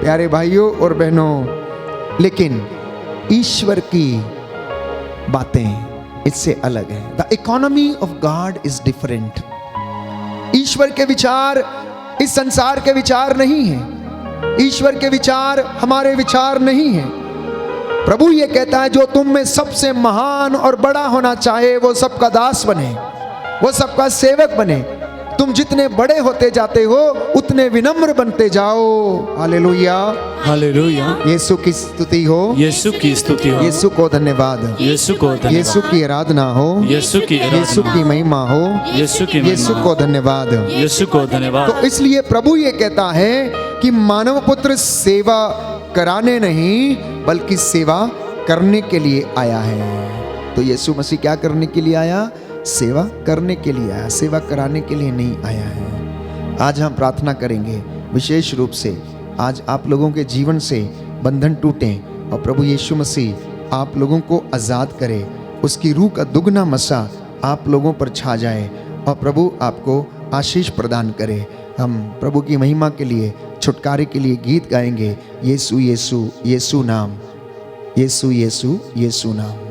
S2: प्यारे भाइयों और बहनों, लेकिन ईश्वर की बातें इससे अलग है। The economy of God is different. ईश्वर के विचार इस संसार के विचार नहीं है, ईश्वर के विचार हमारे विचार नहीं है। प्रभु ये कहता है जो तुम में सबसे महान और बड़ा होना चाहे वो सबका दास बने, वो सबका सेवक बने। तुम जितने बड़े होते जाते हो उतने विनम्र बनते जाओ। Hallelujah,
S1: hallelujah.
S2: यीशु की स्तुति हो,
S1: यीशु की स्तुति हो,
S2: यीशु को धन्यवाद,
S1: यीशु को धन्यवाद,
S2: यीशु की आराधना हो,
S1: यीशु की
S2: यीशु की महिमा हो,
S1: यीशु की
S2: यीशु को धन्यवाद,
S1: यीशु को धन्यवाद।
S2: तो इसलिए प्रभु ये कहता है कि मानव पुत्र सेवा कराने नहीं बल्कि सेवा करने के लिए आया है। तो यीशु मसीह क्या करने के लिए आया? सेवा करने के लिए आया, सेवा कराने के लिए नहीं आया है। आज हम प्रार्थना करेंगे विशेष रूप से, आज आप लोगों के जीवन से बंधन टूटे और प्रभु यीशु मसीह आप लोगों को आज़ाद करे, उसकी रूह का दुगना मसा आप लोगों पर छा जाए और प्रभु आपको आशीष प्रदान करे। हम प्रभु की महिमा के लिए, छुटकारे के लिए गीत गाएंगे, यीशु यीशु यीशु नाम, यीशु यीशु यीशु नाम।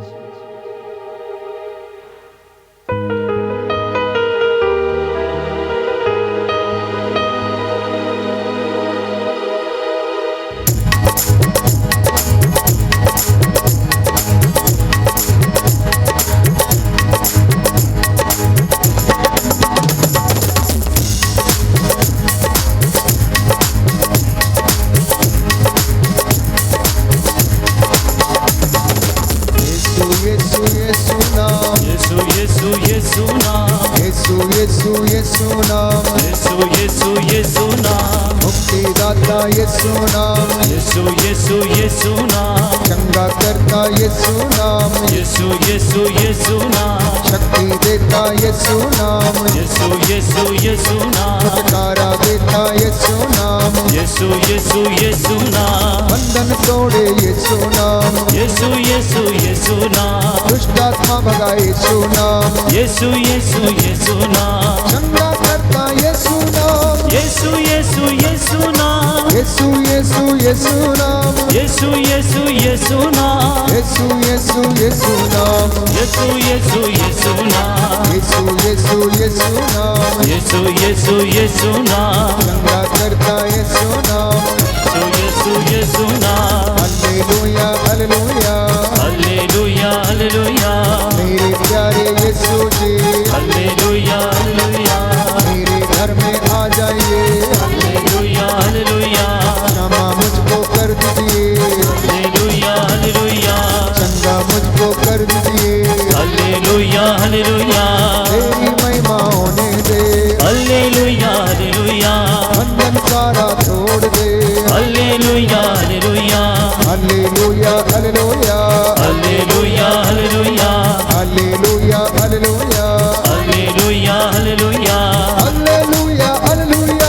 S3: यीशु नाम, यीशु यीशु यीशु नाम, चंगा करता यीशु नाम, यीशु यीशु यीशु नाम, शक्ति देता यीशु नाम, यीशु यीशु यीशु नाम, छुटकारा देता यीशु नाम, यीशु यीशु यीशु नाम, बंधन तोड़े यीशु नाम, यीशु यीशु यीशु नाम, दुष्ट आत्मा भगाए यीशु नाम, यीशु यीशु यीशु नाम, चंगा करता यीशु नाम, यीशु यीशु यीशु नाम, यीशु यीशु यीशु नाम, यीशु यीशु यीशु नाम, यीशु यीशु यीशु नाम, यीशु यीशु यीशु नाम, यीशु यीशु यीशु नाम, यीशु यीशु यीशु नाम, चंगा करता यीशु नाम, यीशु यीशु यीशु नाम, हालेलुया हालेलुया हालेलुया हालेलुया, मेरे प्यारे यीशु जी, हालेलुया हालेलुया, मेरे घर में आ जाइए, हालेलुया हालेलुया, क्षमा मुझको कर दीजिए, हालेलुया हालेलुया, चंगा मुझको कर दीजिए, हालेलुया हालेलुया, तेरी महिमा होने दे, हालेलुया हालेलुया, बंधन सारा तोड़ दे, hallelujah hallelujah, hallelujah hallelujah, hallelujah hallelujah, hallelujah hallelujah, hallelujah hallelujah, hallelujah hallelujah,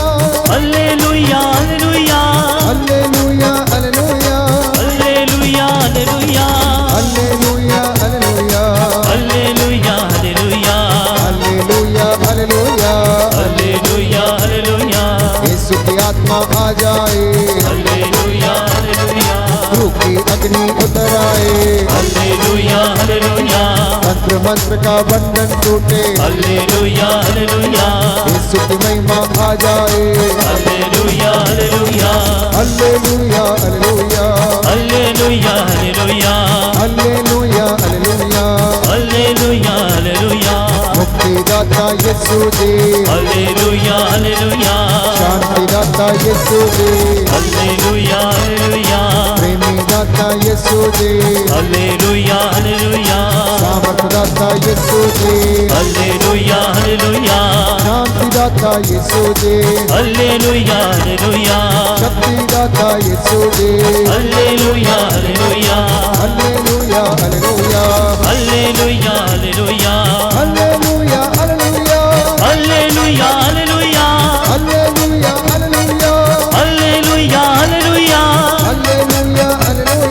S3: hallelujah hallelujah, hallelujah hallelujah, hallelujah hallelujah, hallelujah hallelujah, hallelujah hallelujah, hallelujah hallelujah, hallelujah hallelujah, Yeshu की आत्मा आ जाए, हालेलुया हालेलुया, रूह की अग्नि उतर आए, हालेलुया हालेलुया, तंत्र मंत्र का बंधन टूटे, हालेलुया हालेलुया, यीशु की महिमा आ जाए, hallelujah hallelujah, hallelujah hallelujah, hallelujah hallelujah, hallelujah hallelujah, hallelujah hallelujah, मुक्ति दाता यीशु जी, हालेलुया हालेलुया, शांति दाता यीशु जी, हालेलुया हालेलुया, प्रेमी दाता यीशु जी, हालेलुया हालेलुया, सामर्थ दाता यीशु जी, हालेलुया हालेलुया, शांति दाता यीशु जी, हालेलुया हालेलुया, शक्ति दाता Yeshu ji, hallelujah hallelujah, hallelujah hallelujah, hallelujah hallelujah, hallelujah hallelujah, hallelujah hallelujah, hallelujah hallelujah, hallelujah hallelujah, hallelujah hallelujah,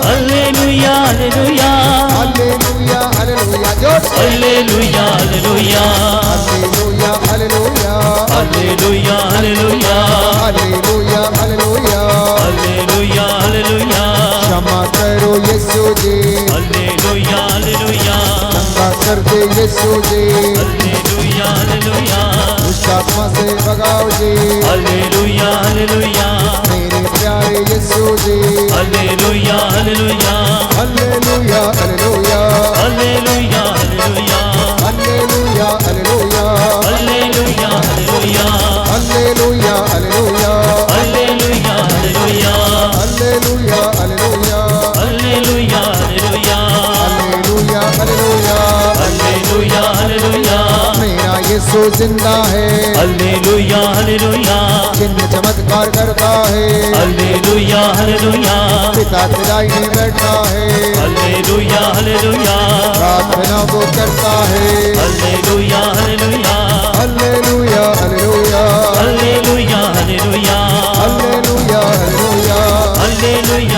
S3: hallelujah hallelujah, hallelujah hallelujah, जोर से hallelujah hallelujah, hallelujah hallelujah, hallelujah hallelujah, hallelujah hallelujah, hallelujah hallelujah, क्षमा करो यीशु ji, hallelujah hallelujah, चंगा कर दे यीशु ji, hallelujah hallelujah, दुष्ट आत्मा से भगाओ जी, हालेलुया हालेलुया, मेरे प्यारे Yeshu ji, hallelujah hallelujah, hallelujah hallelujah, hallelujah hallelujah, hallelujah hallelujah, hallelujah hallelujah, hallelujah hallelujah, hallelujah hallelujah, hallelujah hallelujah, hallelujah hallelujah, hallelujah hallelujah, hallelujah hallelujah, मेरा यीशु जिंदा है, हालेलुया हालेलुया, चिन्ह चमत्कार करता है, हालेलुया हालेलुया, पिता तेराई में बैठा है, हालेलुया हालेलुया, प्रार्थना वो करता है, hallelujah hallelujah, hallelujah hallelujah, hallelujah hallelujah, hallelujah hallelujah, hallelujah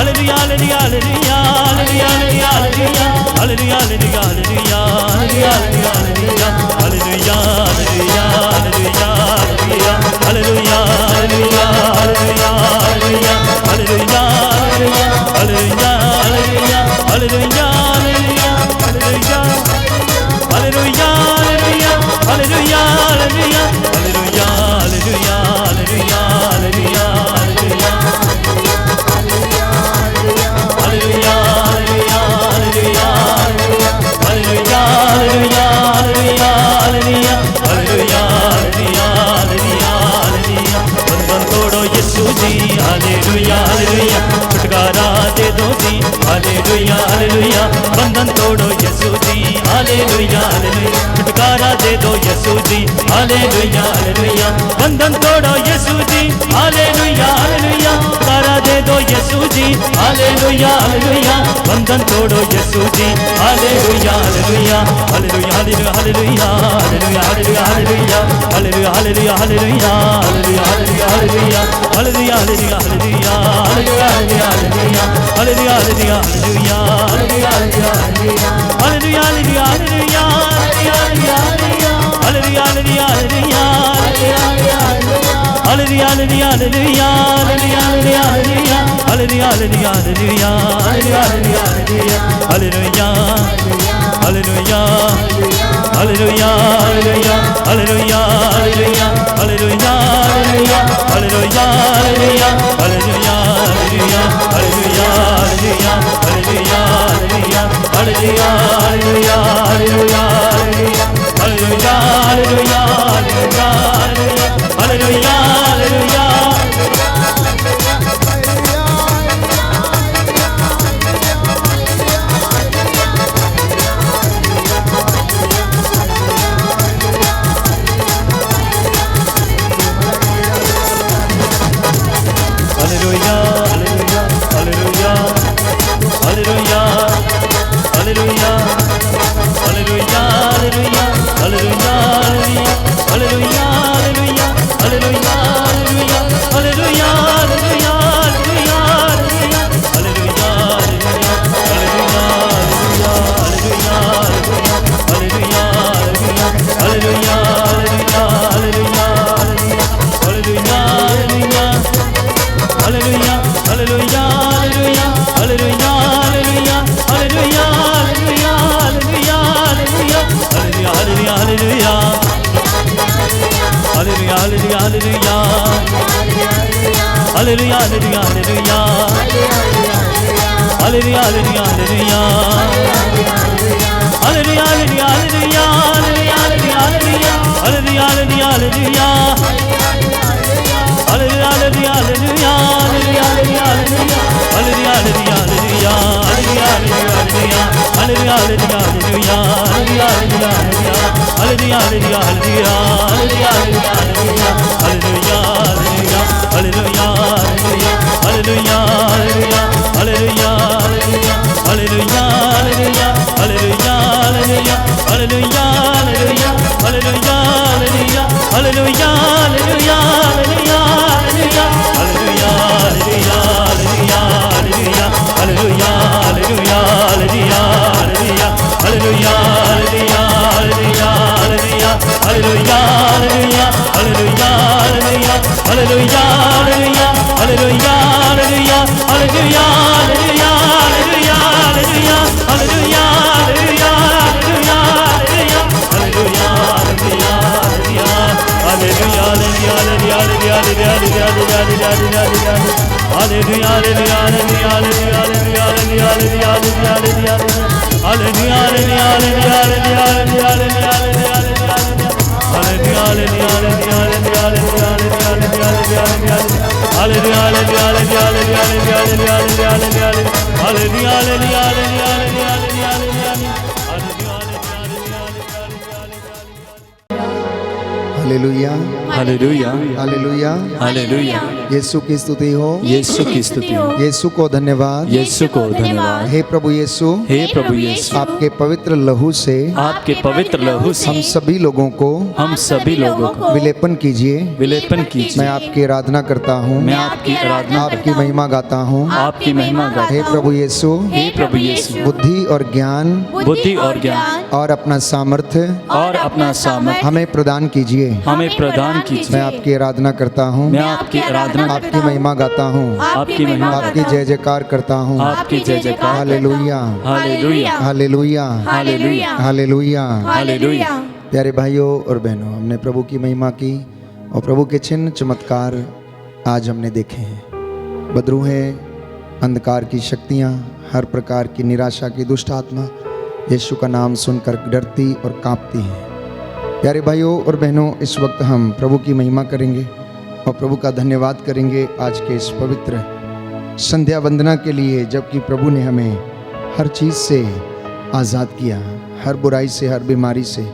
S1: Hallelujah, hallelujah, hallelujah, hallelujah, hallelujah, hallelujah, hallelujah, hallelujah, hallelujah, hallelujah, hallelujah, hallelujah, hallelujah, छुटकारा दे दो जी हालेलुया हालेलुया बंधन तोड़ो यीशु जी हालेलुया हालेलुया छुटकारा दे दो यीशु जी हालेलुया हालेलुया बंधन तोड़ो यीशु जी हालेलुया हालेलुया छुटकारा दे दो यीशु जी हालेलुया हालेलुया बंधन तोड़ो Yeshu ji hallelujah hallelujah hallelujah hallelujah hallelujah hallelujah hallelujah hallelujah hallelujah hallelujah hallelujah hallelujah hallelujah hallelujah hallelujah Hallelujah, hallelujah, hallelujah, hallelujah, hallelujah, hallelujah, hallelujah, hallelujah, hallelujah, hallelujah,
S2: hallelujah
S1: hallelujah
S2: hallelujah.
S1: Hallelujah.
S2: Yeshu की स्तुति हो,
S1: यीशु की स्तुति हो,
S2: यीशु को धन्यवाद,
S1: यीशु को धन्यवाद।
S2: हे प्रभु यीशु,
S1: हे प्रभु यीशु,
S2: आपके पवित्र लहू से
S1: आपके पवित्र लहू से
S2: हम सभी लोगों को विलेपन कीजिए।
S1: विलेपन कीजिए।
S2: मैं आपकी आराधना करता हूँ,
S1: मैं आपकी आराधना
S2: आपकी महिमा गाता हूँ।
S1: आपकी महिमा गाता
S2: हे प्रभु यीशु,
S1: हे प्रभु यीशु,
S2: बुद्धि और ज्ञान
S1: बुद्धि और ज्ञान
S2: और अपना सामर्थ्य
S1: और अपना सामर्थ्य
S2: हमें प्रदान कीजिए।
S1: हमें प्रदान कीजिए।
S2: मैं आपकी आराधना करता हूँ,
S1: मैं आपकी आराधना
S2: आपकी महिमा गाता हूँ,
S1: आपकी महिमा
S2: आपकी जय जयकार करता हूँ।
S1: आपकी जय जयकार।
S2: Hallelujah
S1: hallelujah
S2: hallelujah
S1: hallelujah
S2: hallelujah.
S1: Hallelujah.
S2: प्यारे भाइयों और बहनों, हमने प्रभु की महिमा की और प्रभु के चिन्ह चमत्कार आज हमने देखे हैं। बदरूहें, अंधकार की शक्तियाँ, हर प्रकार की निराशा की दुष्ट आत्मा यीशु का नाम सुनकर डरती और कांपती हैं। प्यारे भाइयों और बहनों, इस वक्त हम प्रभु की महिमा करेंगे और प्रभु का धन्यवाद करेंगे आज के इस पवित्र संध्या वंदना के लिए, जबकि प्रभु ने हमें हर चीज़ से आज़ाद किया, हर बुराई से, हर बीमारी से।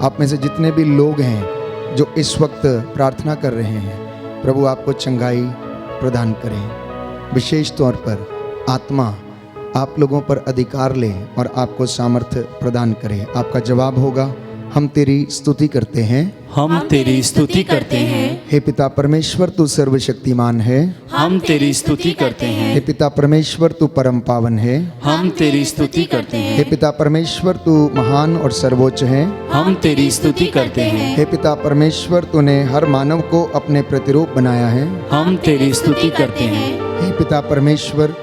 S2: आप में से जितने भी लोग हैं जो इस वक्त प्रार्थना कर रहे हैं, प्रभु आपको चंगाई प्रदान करें। विशेष तौर पर आत्मा आप लोगों पर अधिकार ले और आपको सामर्थ्य प्रदान करे। आपका जवाब होगा, हम तेरी स्तुति करते हैं,
S1: हम तेरी स्तुति करते हैं।
S2: हे पिता परमेश्वर, तू सर्वशक्तिमान है।
S1: हम तेरी स्तुति करते हैं।
S2: हे पिता परमेश्वर, तू परम पावन है।
S1: हम तेरी स्तुति करते
S2: हे
S1: हैं।
S2: पिता परमेश्वर, तू महान और सर्वोच्च है।
S1: हम तेरी स्तुति करते हैं।
S2: हे पिता परमेश्वर, तूने हर मानव को अपने प्रतिरूप बनाया है।
S1: हम तेरी स्तुति करते हैं।
S2: हे पिता परमेश्वर,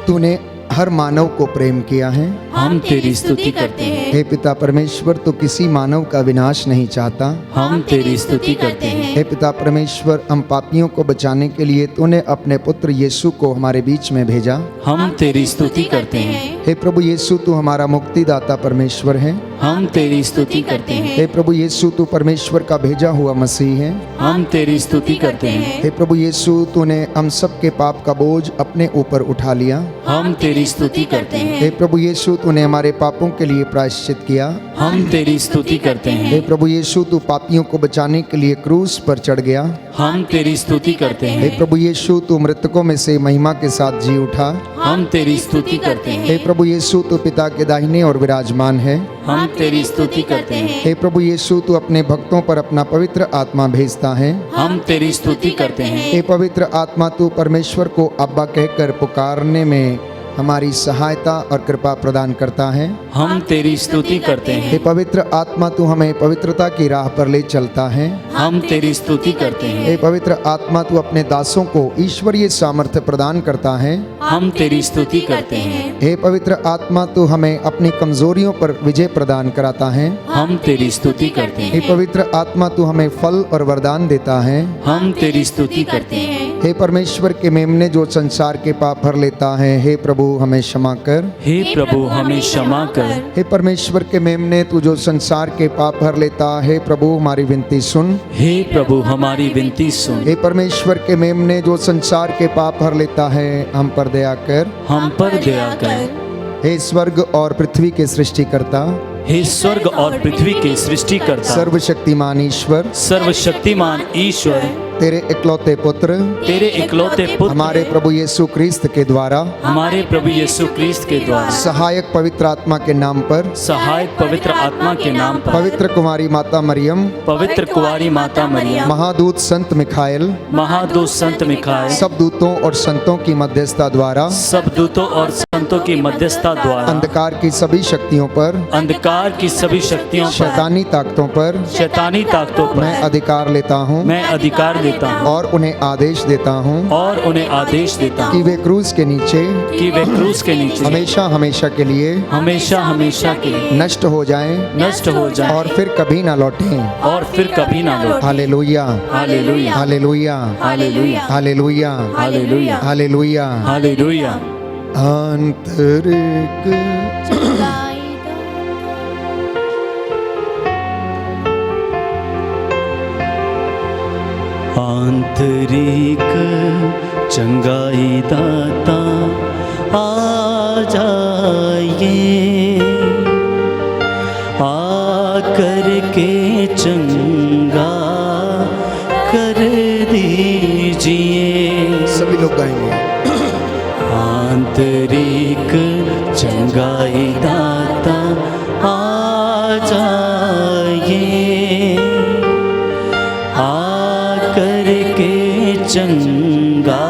S2: तूने हर मानव को प्रेम किया है।
S1: हम तेरी स्तुति करते हैं।
S2: हे पिता परमेश्वर, तू किसी मानव का विनाश नहीं चाहता।
S1: हम तेरी स्तुति करते हैं।
S2: हे पिता परमेश्वर, हम पापियों को बचाने के लिए तूने अपने पुत्र यीशु को हमारे बीच में भेजा।
S1: हम तेरी स्तुति करते हैं।
S2: हे प्रभु यीशु, तू हमारा मुक्तिदाता परमेश्वर है।
S1: हम तेरी स्तुति करते हैं।
S2: हे प्रभु यीशु, तू परमेश्वर का भेजा हुआ मसीह है।
S1: हम तेरी स्तुति करते हैं।
S2: हे प्रभु यीशु, तूने हम सब के पाप का बोझ अपने ऊपर उठा लिया।
S1: हम तेरी स्तुति करते हैं।
S2: हे प्रभु यीशु, तूने हमारे पापों के लिए प्रायश्चित किया।
S1: हम तेरी स्तुति करते
S2: हे
S1: हैं।
S2: प्रभु यीशु, तू पापियों को बचाने के लिए क्रूस पर चढ़ गया।
S1: हम तेरी स्तुति करते
S2: हे
S1: हैं।
S2: प्रभु यीशु, तू मृतकों में से महिमा के साथ जी उठा।
S1: हम तेरी स्तुति करते हैं।
S2: हे प्रभु यीशु, तू पिता के दाहिने और विराजमान है।
S1: हम तेरी स्तुति करते हैं।
S2: हे प्रभु यीशु, तू अपने भक्तों पर अपना पवित्र आत्मा भेजता है।
S1: हम तेरी स्तुति करते हैं।
S2: हे पवित्र आत्मा, तू परमेश्वर को अब्बा कहकर पुकारने में हमारी सहायता और कृपा प्रदान करता है।
S1: हम तेरी स्तुति करते
S2: हे
S1: हैं।
S2: पवित्र आत्मा, तू हमें पवित्रता की राह पर ले चलता है।
S1: हम तेरी स्तुति करते हैं।
S2: हे पवित्र आत्मा, तू अपने दासों को ईश्वरीय सामर्थ्य प्रदान करता है।
S1: हम तेरी स्तुति करते हैं।
S2: हे पवित्र आत्मा, तू हमें अपनी कमजोरियों पर विजय प्रदान कराता है।
S1: हम तेरी स्तुति करते
S2: हे
S1: हैं।
S2: पवित्र आत्मा, तू हमें फल और वरदान देता है।
S1: हम तेरी स्तुति करते हैं।
S2: हे परमेश्वर के मेमने जो संसार के पाप भर लेता है, हे प्रभु हमें क्षमा कर।
S1: हे प्रभु हमें क्षमा कर।
S2: हे परमेश्वर के मेमने तू जो संसार के पाप भर लेता है, प्रभु हमारी विनती सुन।
S1: हे प्रभु हमारी विनती सुन।
S2: हे परमेश्वर के मेमने जो संसार के पाप भर लेता है, हम पर दया कर।
S1: हम पर दया कर।
S2: हे स्वर्ग और पृथ्वी के सृष्टिकर्ता,
S1: हे स्वर्ग और पृथ्वी के सृष्टिकर्ता,
S2: सर्वशक्तिमान ईश्वर,
S1: सर्वशक्तिमान ईश्वर,
S2: तेरे इकलौते पुत्र,
S1: तेरे इकलौते पुत्र,
S2: हमारे प्रभु यीशु क्रिस्त के द्वारा,
S1: हमारे प्रभु यीशु क्रिस्त के द्वारा,
S2: सहायक पवित्र आत्मा के नाम पर,
S1: सहायक पवित्र आत्मा के नाम पर,
S2: पवित्र कुमारी माता मरियम,
S1: पवित्र कुंवारी माता मरियम,
S2: महादूत संत मिखाइल,
S1: महादूत संत मिखाइल,
S2: सब दूतों और संतों की मध्यस्थता द्वारा,
S1: सब दूतों और संतों की मध्यस्थता द्वारा,
S2: अंधकार की सभी शक्तियों पर,
S1: अंधकार की सभी शक्तियों पर,
S2: शैतानी ताकतों पर
S1: शैतानी ताकतों
S2: मैं
S1: पर
S2: अधिकार लेता हूँ
S1: मैं अधिकार देता हूँ
S2: और उन्हें आदेश देता हूँ
S1: और उन्हें आदेश देता
S2: कि
S1: हूँ
S2: वे क्रूस के नीचे
S1: कि वे क्रूस के नीचे
S2: हमेशा हमेशा के लिए
S1: हमेशा हमेशा के लिए
S2: नष्ट हो जाएं
S1: नष्ट हो जाए
S2: और फिर कभी ना लौटें।
S1: और फिर कभी ना लौटे।
S2: Hallelujah
S1: hallelujah
S2: hallelujah
S1: hallelujah
S2: hallelujah
S1: hallelujah
S2: hallelujah.
S1: Hallelujah.
S2: आंतरिक
S1: आंतरिक चंगाई दाता आ जाइए, आ कर के चंगाई कर दीजिए।
S2: सभी लोग गाएंगे।
S1: आंतरिक चंगाई दाता आ जाइए, आकर के चंगा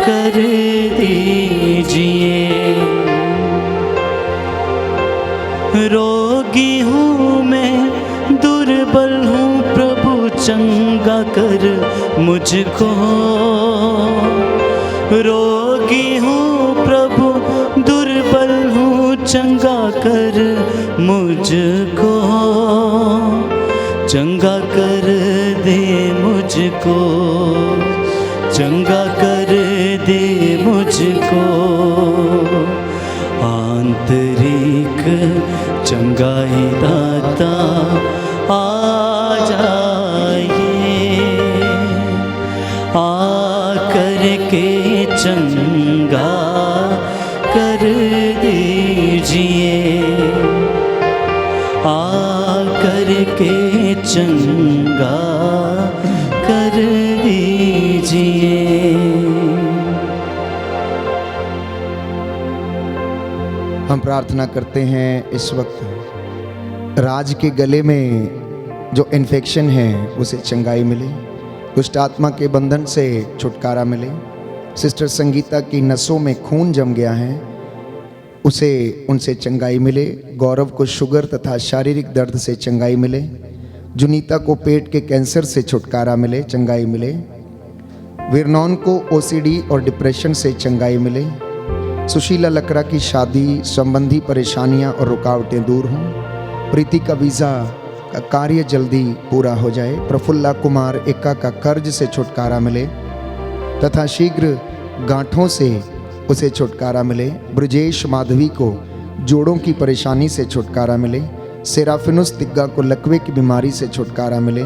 S1: कर दीजिए। रोगी हूँ मैं, दुर्बल हूँ, प्रभु चंगा कर मुझको। रोगी हूँ प्रभु, दुर्बल हूँ, चंगा कर मुझको। चंगा कर दे मुझको, चंगा कर दे मुझको। आंतरिक चंगाई दाता आ जाइए, आकर के चंगा कर दीजिए, आकर के चंगा कर दीजिए।
S2: हम प्रार्थना करते हैं इस वक्त राज के गले में जो इन्फेक्शन है उसे चंगाई मिले, दुष्ट आत्मा के बंधन से छुटकारा मिले। सिस्टर संगीता की नसों में खून जम गया है, उनसे चंगाई मिले। गौरव को शुगर तथा शारीरिक दर्द से चंगाई मिले। जुनीता को पेट के कैंसर से छुटकारा मिले, चंगाई मिले। विरनौन को ओसीडी और डिप्रेशन से चंगाई मिले। सुशीला लकड़ा की शादी संबंधी परेशानियां और रुकावटें दूर हों। प्रीति का वीज़ा का कार्य जल्दी पूरा हो जाए। प्रफुल्ला कुमार एका का कर्ज से छुटकारा मिले तथा शीघ्र गांठों से उसे छुटकारा मिले। ब्रजेश माधवी को जोड़ों की परेशानी से छुटकारा मिले। सेराफिनुस तिग्गा को लकवे की बीमारी से छुटकारा मिले।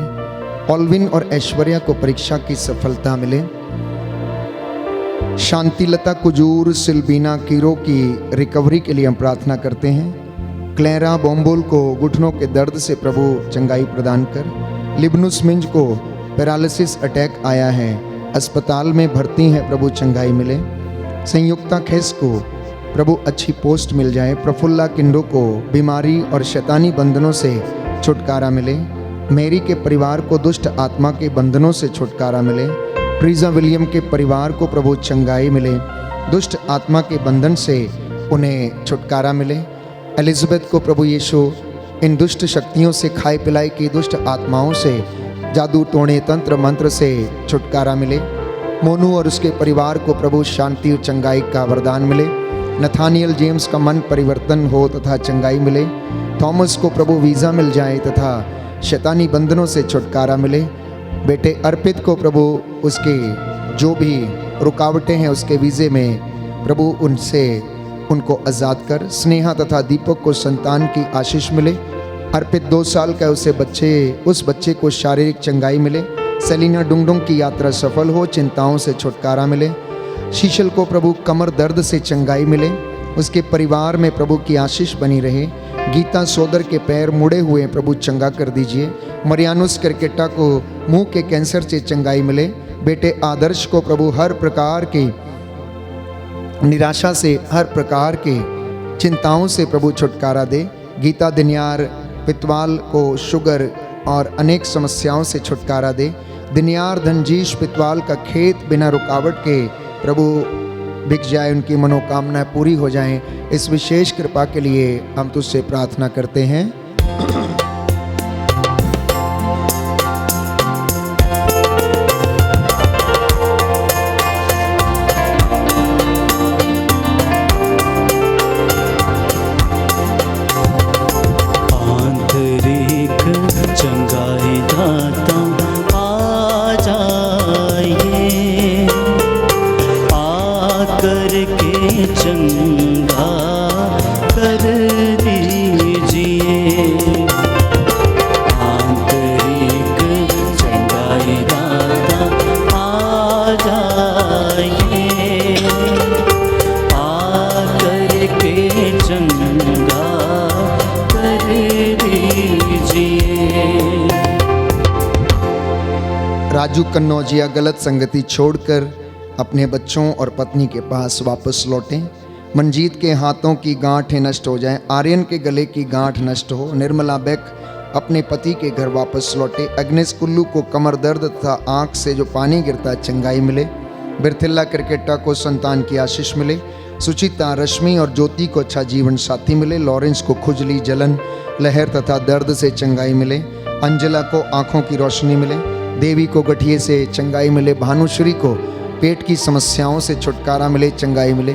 S2: ऑल्विन और ऐश्वर्या को परीक्षा की सफलता मिले। शांतिलता कुजूर सिल्बीना कीरो की रिकवरी के लिए हम प्रार्थना करते हैं। क्लेरा बोम्बोल को घुटनों के दर्द से प्रभु चंगाई प्रदान कर। लिबनुस मिंज को पैरालिसिस अटैक आया है, अस्पताल में भर्ती है, प्रभु चंगाई मिले। संयुक्ता खेस को प्रभु अच्छी पोस्ट मिल जाए। प्रफुल्ला किंडो को बीमारी और शैतानी बंधनों से छुटकारा मिले। मेरी के परिवार को दुष्ट आत्मा के बंधनों से छुटकारा मिले। प्रीजा विलियम के परिवार को प्रभु चंगाई मिले, दुष्ट आत्मा के बंधन से उन्हें छुटकारा मिले। एलिजाबेथ को प्रभु यीशु इन दुष्ट शक्तियों से, खाए पिलाई की दुष्ट आत्माओं से, जादू टोने तंत्र मंत्र से छुटकारा मिले। मोनू और उसके परिवार को प्रभु शांति और चंगाई का वरदान मिले। नथानियल जेम्स का मन परिवर्तन हो तथा चंगाई मिले। थॉमस को प्रभु वीज़ा मिल जाए तथा शैतानी बंधनों से छुटकारा मिले। बेटे अर्पित को प्रभु उसके जो भी रुकावटें हैं उसके वीज़े में प्रभु उनको आज़ाद कर। स्नेहा तथा दीपक को संतान की आशीष मिले। अर्पित 2 साल का उस बच्चे को शारीरिक चंगाई मिले। सेलिना डुंगडुंग की यात्रा सफल हो, चिंताओं से छुटकारा मिले। शीशल को प्रभु कमर दर्द से चंगाई मिले, उसके परिवार में प्रभु की आशीष बनी रहे। गीता सोदर के पैर मुड़े हुए प्रभु चंगा कर दीजिए। मरियानुस करकेटा को मुंह के कैंसर से चंगाई मिले। बेटे आदर्श को प्रभु हर प्रकार की निराशा से, हर प्रकार के चिंताओं से प्रभु छुटकारा दे। गीता दिनियार पितवाल को शुगर और अनेक समस्याओं से छुटकारा दे। दिनियार धनजीश पितवाल का खेत बिना रुकावट के प्रभु बिक जाए, उनकी मनोकामनाएं पूरी हो जाएं। इस विशेष कृपा के लिए हम तुझसे प्रार्थना करते हैं।
S1: आंतरिक चंगाई दाता आ जाइए, आकर के चंगा कर दीजिए।
S2: राजू कन्नौजिया गलत संगति छोड़कर अपने बच्चों और पत्नी के पास वापस लौटें। मंजीत के हाथों की गांठें नष्ट हो जाएं, आर्यन के गले की गांठ नष्ट हो। निर्मला बेक अपने पति के घर वापस लौटे। अग्नेस कुल्लू को कमर दर्द तथा आंख से जो पानी गिरता चंगाई मिले। बिरथिल्ला क्रिकेटा को संतान की आशीष मिले। सुचिता, रश्मि और ज्योति को अच्छा जीवन साथी मिले। लॉरेंस को खुजली, जलन, लहर तथा दर्द से चंगाई मिले। अंजला को आंखों की रोशनी मिले। देवी को गठिए से चंगाई मिले। भानुश्री को पेट की समस्याओं से छुटकारा मिले, चंगाई मिले।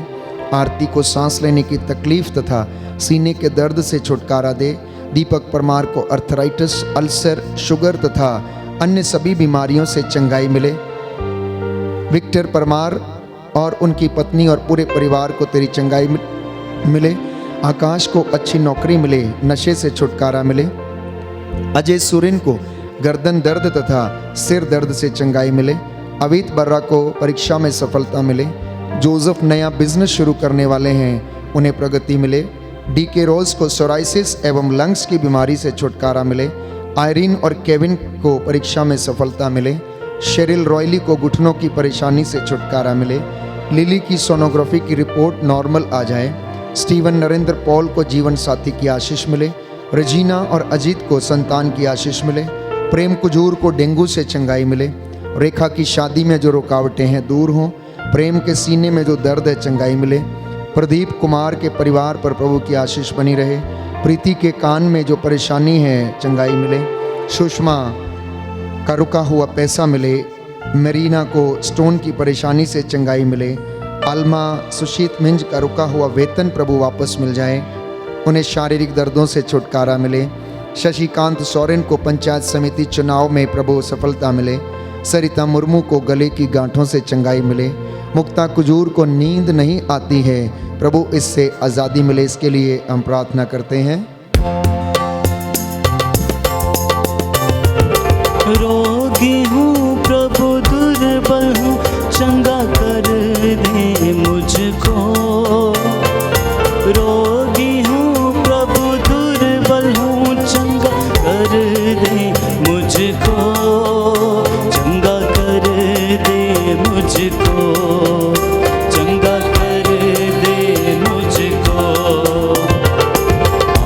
S2: आरती को सांस लेने की तकलीफ तथा सीने के दर्द से छुटकारा दे। दीपक परमार को अर्थराइटिस, अल्सर, शुगर तथा अन्य सभी बीमारियों से चंगाई मिले। विक्टर परमार और उनकी पत्नी और पूरे परिवार को तेरी चंगाई मिले। आकाश को अच्छी नौकरी मिले, नशे से छुटकारा मिले। अजय सुरेन को गर्दन दर्द तथा सिर दर्द से चंगाई मिले। अवित बर्रा को परीक्षा में सफलता मिले। जोसेफ नया बिजनेस शुरू करने वाले हैं, उन्हें प्रगति मिले। डीके रोज को सोराइसिस एवं लंग्स की बीमारी से छुटकारा मिले। आयरीन और केविन को परीक्षा में सफलता मिले। शेरिल रॉयली को घुटनों की परेशानी से छुटकारा मिले। लिली की सोनोग्राफी की रिपोर्ट नॉर्मल आ जाए। स्टीवन नरेंद्र पॉल को जीवन साथी की आशीष मिले। रजीना और अजीत को संतान की आशीष मिले। प्रेम कुजूर को डेंगू से चंगाई मिले। रेखा की शादी में जो रुकावटें हैं दूर हों। प्रेम के सीने में जो दर्द है चंगाई मिले। प्रदीप कुमार के परिवार पर प्रभु की आशीष बनी रहे। प्रीति के कान में जो परेशानी है चंगाई मिले। सुषमा का रुका हुआ पैसा मिले। मरीना को स्टोन की परेशानी से चंगाई मिले। आलमा सुशीत मिंज का रुका हुआ वेतन प्रभु वापस मिल जाए, उन्हें शारीरिक दर्दों से छुटकारा मिले। शशिकांत सोरेन को पंचायत समिति चुनाव में प्रभु सफलता मिले। सरिता मुर्मू को गले की गांठों से चंगाई मिले। मुक्ता कुजूर को नींद नहीं आती है, प्रभु इससे आज़ादी मिले, इसके लिए हम प्रार्थना करते हैं।
S1: रोगी हूँ प्रभु, दुर्बल हूँ, चंगा कर दे मुझको। रोगी हूँ प्रभु, दुर्बल हूँ, चंगा कर दे मुझको। चंगा कर दे मुझको। चंगा कर दे मुझको।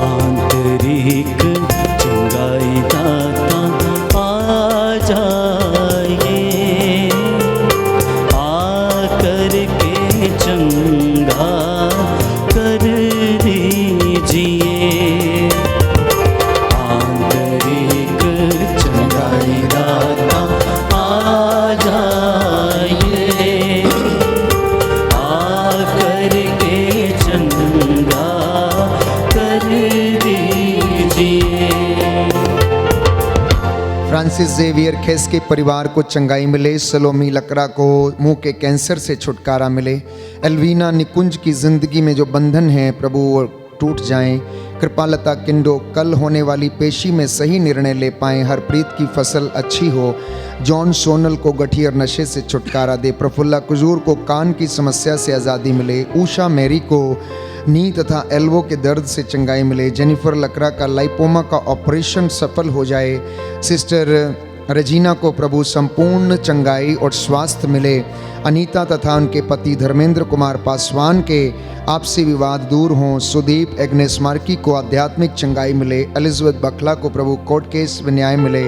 S1: आंतरिक चंगाई दाता आ जाइए, आकर के चंगा कर दीजिए। आंतरिक चंगाई दाता आ जाइए, आकर के चंगा कर दीजिए।
S2: फ्रांसिस जेवियर खेस के परिवार को चंगाई मिले। सलोमी लकड़ा को मुंह के कैंसर से छुटकारा मिले। एल्वीना निकुंज की जिंदगी में जो बंधन है प्रभु वो टूट जाएं। कृपालता किंडो कल होने वाली पेशी में सही निर्णय ले पाएं। हरप्रीत की फसल अच्छी हो। जॉन सोनल को गठिया और नशे से छुटकारा दे। प्रफुल्ला कुजूर को कान की समस्या से आज़ादी मिले। उषा मैरी को नी तथा एल्बो के दर्द से चंगाई मिले। जेनिफर लकड़ा का लाइपोमा का ऑपरेशन सफल हो जाए। सिस्टर रजीना को प्रभु संपूर्ण चंगाई और स्वास्थ्य मिले। अनीता तथा उनके पति धर्मेंद्र कुमार पासवान के आपसी विवाद दूर हों। सुदीप एग्नेस मार्की को आध्यात्मिक चंगाई मिले। एलिजाबेथ बखला को प्रभु कोर्ट केस में न्याय मिले।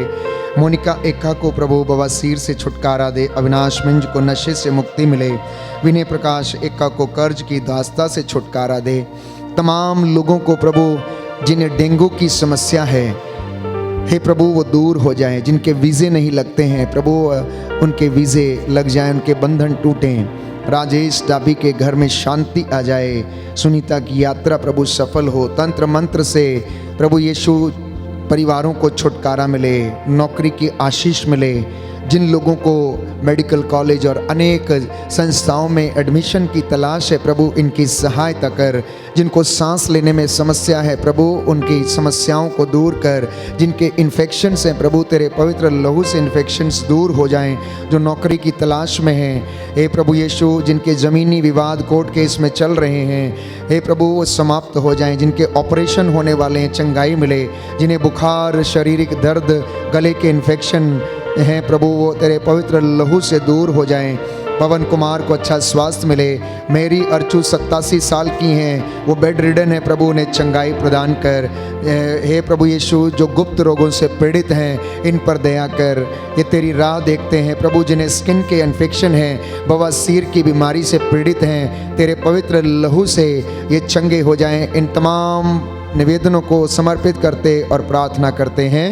S2: मोनिका एका को प्रभु बवासीर से छुटकारा दे। अविनाश मिंज को नशे से मुक्ति मिले। विनय प्रकाश एका को कर्ज की दास्ता से छुटकारा दे। तमाम लोगों को प्रभु जिन्हें डेंगू की समस्या है, हे प्रभु वो दूर हो जाए। जिनके वीज़े नहीं लगते हैं प्रभु उनके वीज़े लग जाएं, उनके बंधन टूटें। राजेश डाबी के घर में शांति आ जाए। सुनीता की यात्रा प्रभु सफल हो। तंत्र मंत्र से प्रभु यीशु परिवारों को छुटकारा मिले। नौकरी की आशीष मिले। जिन लोगों को मेडिकल कॉलेज और अनेक संस्थाओं में एडमिशन की तलाश है प्रभु इनकी सहायता कर। जिनको सांस लेने में समस्या है प्रभु उनकी समस्याओं को दूर कर। जिनके इन्फेक्शंस हैं प्रभु तेरे पवित्र लहू से इन्फेक्शंस दूर हो जाएं। जो नौकरी की तलाश में हैं हे प्रभु यीशु, जिनके ज़मीनी विवाद कोर्ट केस में चल रहे हैं हे प्रभु वो समाप्त हो जाएं। जिनके ऑपरेशन होने वाले हैं चंगाई मिले। जिन्हें बुखार, शारीरिक दर्द, गले के इन्फेक्शन हैं प्रभु वो तेरे पवित्र लहू से दूर हो जाएं। पवन कुमार को अच्छा स्वास्थ्य मिले। मेरी अर्चू 87 साल की हैं, वो बेड रिडन है, प्रभु उन्हें चंगाई प्रदान कर। हे प्रभु यीशु, जो गुप्त रोगों से पीड़ित हैं इन पर दया कर। ये तेरी राह देखते हैं प्रभु, जिन्हें स्किन के इन्फेक्शन है, बवासीर की बीमारी से पीड़ित हैं, तेरे पवित्र लहू से ये चंगे हो जाएं। इन तमाम निवेदनों को समर्पित करते और प्रार्थना करते हैं।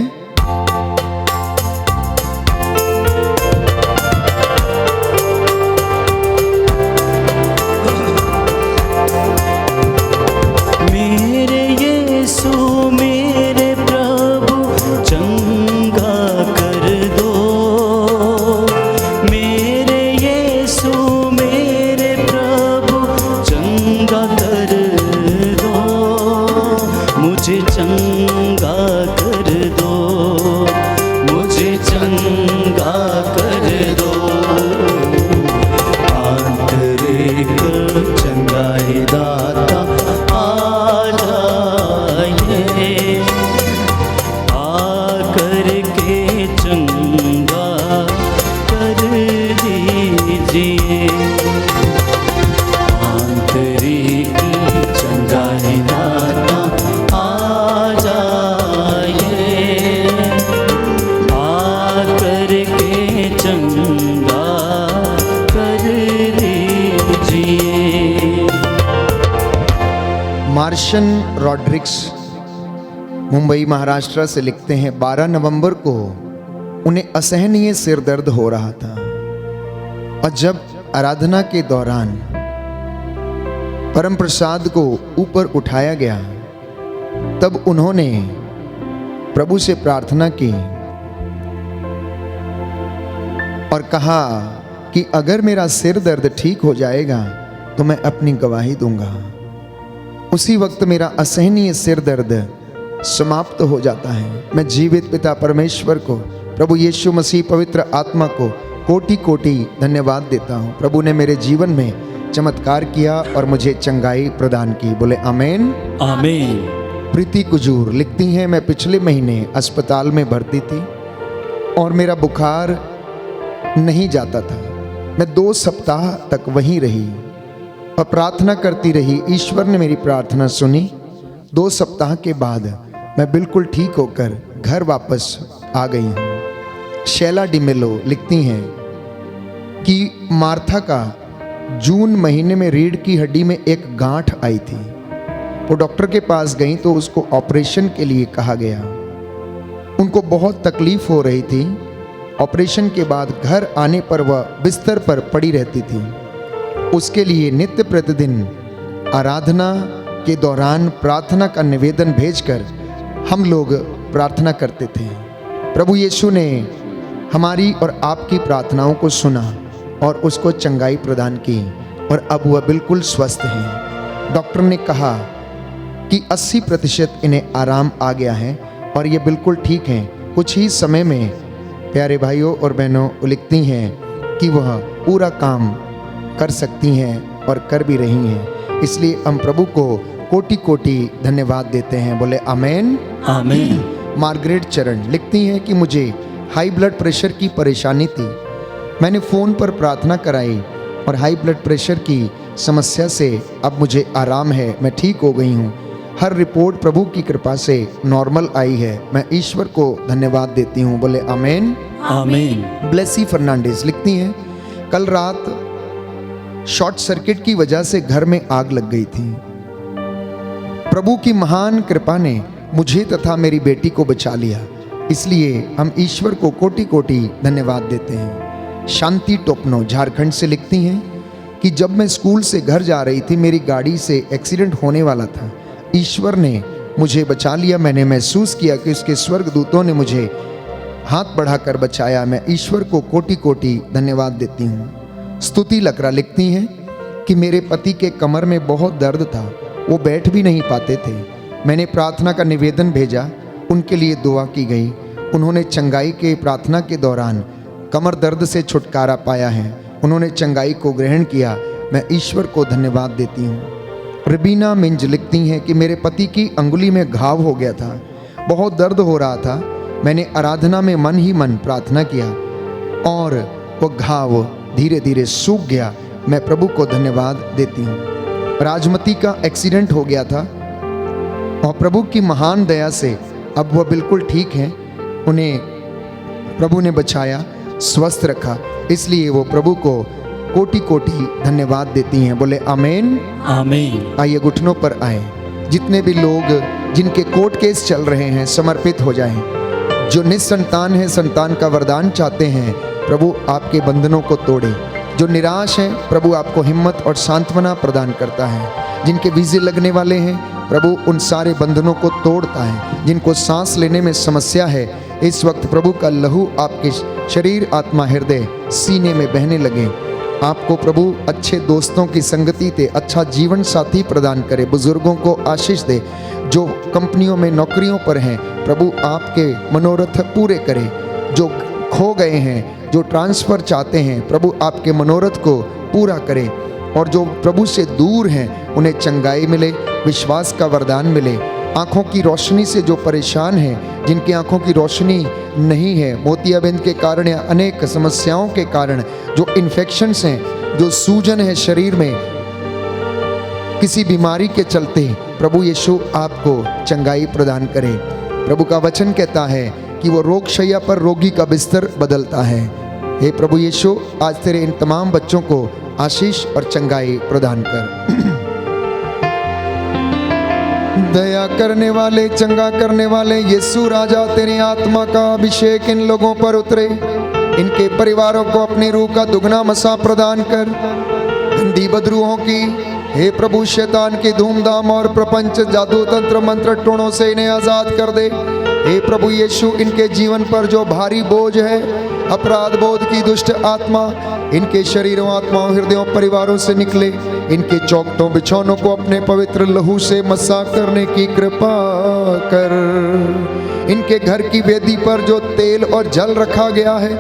S2: मार्शन रॉड्रिक्स मुंबई महाराष्ट्र से लिखते हैं, 12 नवंबर को उन्हें असहनीय सिर दर्द हो रहा था और जब आराधना के दौरान परम प्रसाद को ऊपर उठाया गया तब उन्होंने प्रभु से प्रार्थना की और कहा कि अगर मेरा सिर दर्द ठीक हो जाएगा तो मैं अपनी गवाही दूंगा। उसी वक्त मेरा असहनीय सिर दर्द समाप्त हो जाता है। मैं जीवित पिता परमेश्वर को, प्रभु यीशु मसीह पवित्र आत्मा को कोटि कोटि धन्यवाद देता हूँ। प्रभु ने मेरे जीवन में चमत्कार किया और मुझे चंगाई प्रदान की। बोले आमीन
S1: आमीन।
S2: प्रीति कुजूर लिखती हैं, मैं पिछले महीने अस्पताल में भर्ती थी और मेरा बुखार नहीं जाता था। मैं 2 सप्ताह तक वहीं रही और प्रार्थना करती रही। ईश्वर ने मेरी प्रार्थना सुनी। 2 सप्ताह के बाद मैं बिल्कुल ठीक होकर घर वापस आ गई हूँ। शैला डिमेलो लिखती हैं कि मार्था का जून महीने में रीढ़ की हड्डी में एक गांठ आई थी। वो डॉक्टर के पास गई तो उसको ऑपरेशन के लिए कहा गया। उनको बहुत तकलीफ हो रही थी। ऑपरेशन के बाद घर आने पर वह बिस्तर पर पड़ी रहती थी। उसके लिए नित्य प्रतिदिन आराधना के दौरान प्रार्थना का निवेदन भेजकर हम लोग प्रार्थना करते थे। प्रभु यीशु ने हमारी और आपकी प्रार्थनाओं को सुना और उसको चंगाई प्रदान की और अब वह बिल्कुल स्वस्थ है। डॉक्टर ने कहा कि 80% इन्हें आराम आ गया है और ये बिल्कुल ठीक हैं। कुछ ही समय में प्यारे भाइयों और बहनों लिखती हैं कि वह पूरा काम कर सकती हैं और कर भी रही हैं। इसलिए हम प्रभु को कोटि कोटि धन्यवाद देते हैं। बोले आमीन
S1: आमीन।
S2: मार्गरेट चरण लिखती हैं कि मुझे हाई ब्लड प्रेशर की परेशानी थी। मैंने फ़ोन पर प्रार्थना कराई और हाई ब्लड प्रेशर की समस्या से अब मुझे आराम है। मैं ठीक हो गई हूँ। हर रिपोर्ट प्रभु की कृपा से नॉर्मल आई है। मैं ईश्वर को धन्यवाद देती हूँ। बोले आमीन
S1: आमीन।
S2: ब्लेसी फर्नांडिस लिखती हैं, कल रात शॉर्ट सर्किट की वजह से घर में आग लग गई थी। प्रभु की महान कृपा ने मुझे तथा मेरी बेटी को बचा लिया। इसलिए हम ईश्वर को कोटि कोटि धन्यवाद देते हैं। शांति टोपनो झारखंड से लिखती हैं कि जब मैं स्कूल से घर जा रही थी मेरी गाड़ी से एक्सीडेंट होने वाला था। ईश्वर ने मुझे बचा लिया। मैंने महसूस किया कि उसके स्वर्गदूतों ने मुझे हाथ बढ़ाकर बचाया। मैं ईश्वर को कोटि कोटि धन्यवाद देती हूँ। स्तुति लकरा लिखती हैं कि मेरे पति के कमर में बहुत दर्द था, वो बैठ भी नहीं पाते थे। मैंने प्रार्थना का निवेदन भेजा, उनके लिए दुआ की गई। उन्होंने चंगाई के प्रार्थना के दौरान कमर दर्द से छुटकारा पाया है। उन्होंने चंगाई को ग्रहण किया। मैं ईश्वर को धन्यवाद देती हूँ। रबीना मिंज लिखती हैं कि मेरे पति की अंगुली में घाव हो गया था, बहुत दर्द हो रहा था। मैंने आराधना में मन ही मन प्रार्थना किया और वो घाव धीरे धीरे सूख गया। मैं प्रभु को धन्यवाद देती हूँ। राजमती का एक्सीडेंट हो गया था और प्रभु की महान दया से अब वह बिल्कुल ठीक हैं। उन्हें प्रभु ने बचाया, स्वस्थ रखा, इसलिए वो प्रभु को कोटि कोटि धन्यवाद देती हैं। बोले आमीन
S1: आमीन।
S2: आइए घुटनों पर आए। जितने भी लोग जिनके कोर्ट केस चल रहे हैं समर्पित हो जाएं। जो निसंतान है संतान का वरदान चाहते हैं, प्रभु आपके बंधनों को तोड़े। जो निराश हैं, प्रभु आपको हिम्मत और सांत्वना प्रदान करता है। जिनके वीजे लगने वाले हैं, प्रभु उन सारे बंधनों को तोड़ता है। जिनको सांस लेने में समस्या है, इस वक्त प्रभु का लहू आपके शरीर, आत्मा, हृदय, सीने में बहने लगे। आपको प्रभु अच्छे दोस्तों की संगति दे, अच्छा जीवन साथी प्रदान करे, बुजुर्गों को आशीष दे। जो कंपनियों में नौकरियों पर हैं, प्रभु आपके मनोरथ पूरे करे। जो खो गए हैं, जो ट्रांसफ़र चाहते हैं, प्रभु आपके मनोरथ को पूरा करे। और जो प्रभु से दूर हैं, उन्हें चंगाई मिले, विश्वास का वरदान मिले। आँखों की रोशनी से जो परेशान हैं, जिनकी आँखों की रोशनी नहीं है, मोतियाबिंद के कारण या अनेक समस्याओं के कारण, जो इन्फेक्शंस हैं, जो सूजन है शरीर में, किसी बीमारी के चलते, प्रभु यीशु आपको चंगाई प्रदान करे। प्रभु का वचन कहता है कि वो रोग शैया पर रोगी का बिस्तर बदलता है। हे प्रभु यीशु, आज तेरे इन तमाम बच्चों को आशीष और चंगाई प्रदान कर। दया करने वाले, चंगा करने वाले यीशु राजा, तेरी आत्मा का अभिषेक इन लोगों पर उतरे। इनके परिवारों को अपनी रूह का दुगना मसा प्रदान कर। गंदी बदरूहों की, हे प्रभु, शैतान की धूमधाम और प्रपंच, जादू, तंत्र, मंत्र, टोणों से इन्हें आजाद कर दे। हे प्रभु यीशु, इनके जीवन पर जो भारी बोझ है, अपराध बोध की दुष्ट आत्मा, इनके शरीरों, आत्माओं, हृदयों, परिवारों से निकले। इनके चौखटों, बिछौनों को अपने पवित्र लहू से मसा करने की कृपा कर। इनके घर की वेदी पर जो तेल और जल रखा गया है,